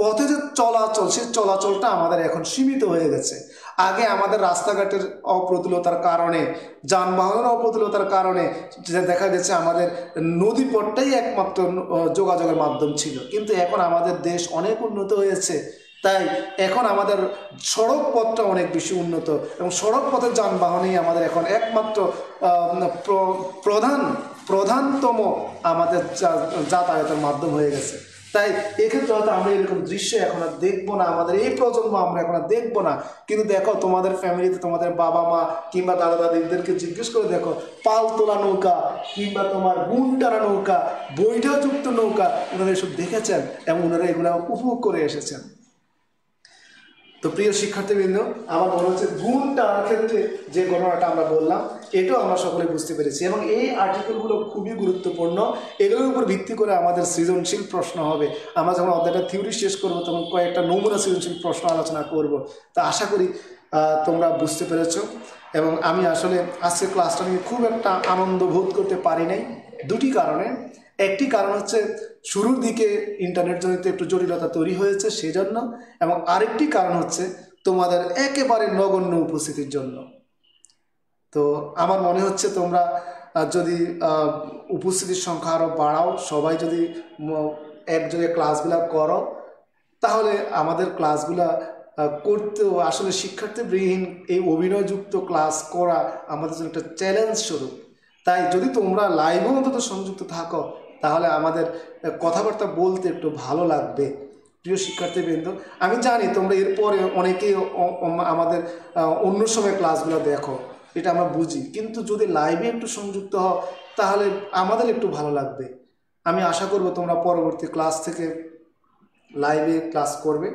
পথে যে চলাচল সেই চলাচলটা আমাদের এখন সীমিত হয়ে গেছে। আগে আমাদের রাস্তাঘাটের অপ্রতুলতার কারণে, যানবাহনের অপ্রতুলতার কারণে দেখা গেছে আমাদের নদীপথটাই একমাত্র যোগাযোগের মাধ্যম ছিল। কিন্তু এখন আমাদের দেশ অনেক উন্নত হয়েছে, তাই এখন আমাদের সড়ক পথটা অনেক বেশি উন্নত এবং সড়ক পথের যানবাহনেই আমাদের এখন একমাত্র প্রধানতম আমাদের যাতায়াতের মাধ্যম হয়ে গেছে। তাই এক্ষেত্রে হয়তো আমরা এরকম দৃশ্য এখন আর দেখবো না, আমাদের এই প্রজন্ম আমরা এখন আর দেখবো না। কিন্তু দেখো তোমাদের ফ্যামিলিতে তোমাদের বাবা মা কিংবা দাদা দাদিদেরকে জিজ্ঞেস করে দেখো, পাল তোলা নৌকা কিংবা তোমার গুণ টানা নৌকা, বৈঠা যুক্ত নৌকা, ওনারা এসব দেখেছেন এবং ওনারা এগুলো উপভোগ করে এসেছেন। তো প্রিয় শিক্ষার্থীবৃন্দ, আমার মনে হচ্ছে গুণ টানার ক্ষেত্রে যে ঘটনাটা আমরা বললাম এটাও আমরা সকলে বুঝতে পেরেছি এবং এই আর্টিকেলগুলো খুবই গুরুত্বপূর্ণ। এগুলোর উপর ভিত্তি করে আমাদের সৃজনশীল প্রশ্ন হবে। আমরা যখন অধ্যায়টা থিওরি শেষ করব তখন কয়েকটা নমুনা সৃজনশীল প্রশ্ন আলোচনা করব। তা আশা করি তোমরা বুঝতে পেরেছ। এবং আমি আসলে আজকের ক্লাসটা নিয়ে খুব একটা আনন্দ বোধ করতে পারি নাই, দুটি কারণে। একটি কারণ হচ্ছে শুরুর দিকে ইন্টারনেট জনিত একটু জটিলতা তৈরি হয়েছে সেজন্য, এবং আরেকটি কারণ হচ্ছে তোমাদের একেবারে নগণ্য উপস্থিতির জন্য। তো আমার মনে হচ্ছে তোমরা যদি উপস্থিতির সংখ্যা আরও বাড়াও, সবাই যদি একযোগে ক্লাসগুলো করো, তাহলে আমাদের ক্লাসগুলা করতেও আসলে শিক্ষার্থীবিহীন এই অভিনয়যুক্ত ক্লাস করা আমাদের জন্য একটা চ্যালেঞ্জ স্বরূপ। তাই যদি তোমরা লাইভও অন্তত সংযুক্ত থাকো তাহলে আমাদের কথাবার্তা বলতে একটু ভালো লাগবে। প্রিয় শিক্ষার্থীবৃন্দ, আমি জানি তোমরা এরপরে অনেকেই আমাদের অন্য সময় ক্লাসগুলো দেখো, এটা আমরা বুঝি, কিন্তু যদি লাইভে একটু সংযুক্ত হও তাহলে আমাদের একটু ভালো লাগবে। আমি আশা করব তোমরা পরবর্তী ক্লাস থেকে লাইভে ক্লাস করবে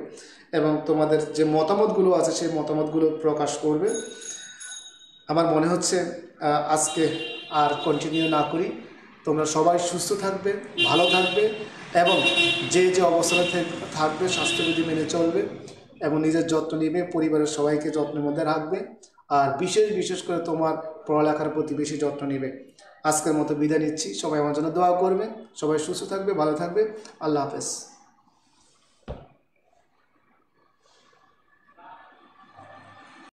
এবং তোমাদের যে মতামতগুলো আছে সেই মতামতগুলো প্রকাশ করবে। আমার মনে হচ্ছে আজকে আর কন্টিনিউ না করি, তোমরা সবাই সুস্থ থাকবে, ভালো থাকবে এবং যে যে অবস্থানে থাকবে স্বাস্থ্যবিধি মেনে চলবে এবং নিজের যত্ন নেবে, পরিবারের সবাইকে যত্নের মধ্যে রাখবে, আর বিশেষ করে তোমার পড়ালেখার প্রতি বেশি যত্ন নেবে। আজকের মতো বিদায় নিচ্ছি, সবাই আমার জন্য দোয়া করবে, সবাই সুস্থ থাকবে, ভালো থাকবে। আল্লাহ হাফেজ।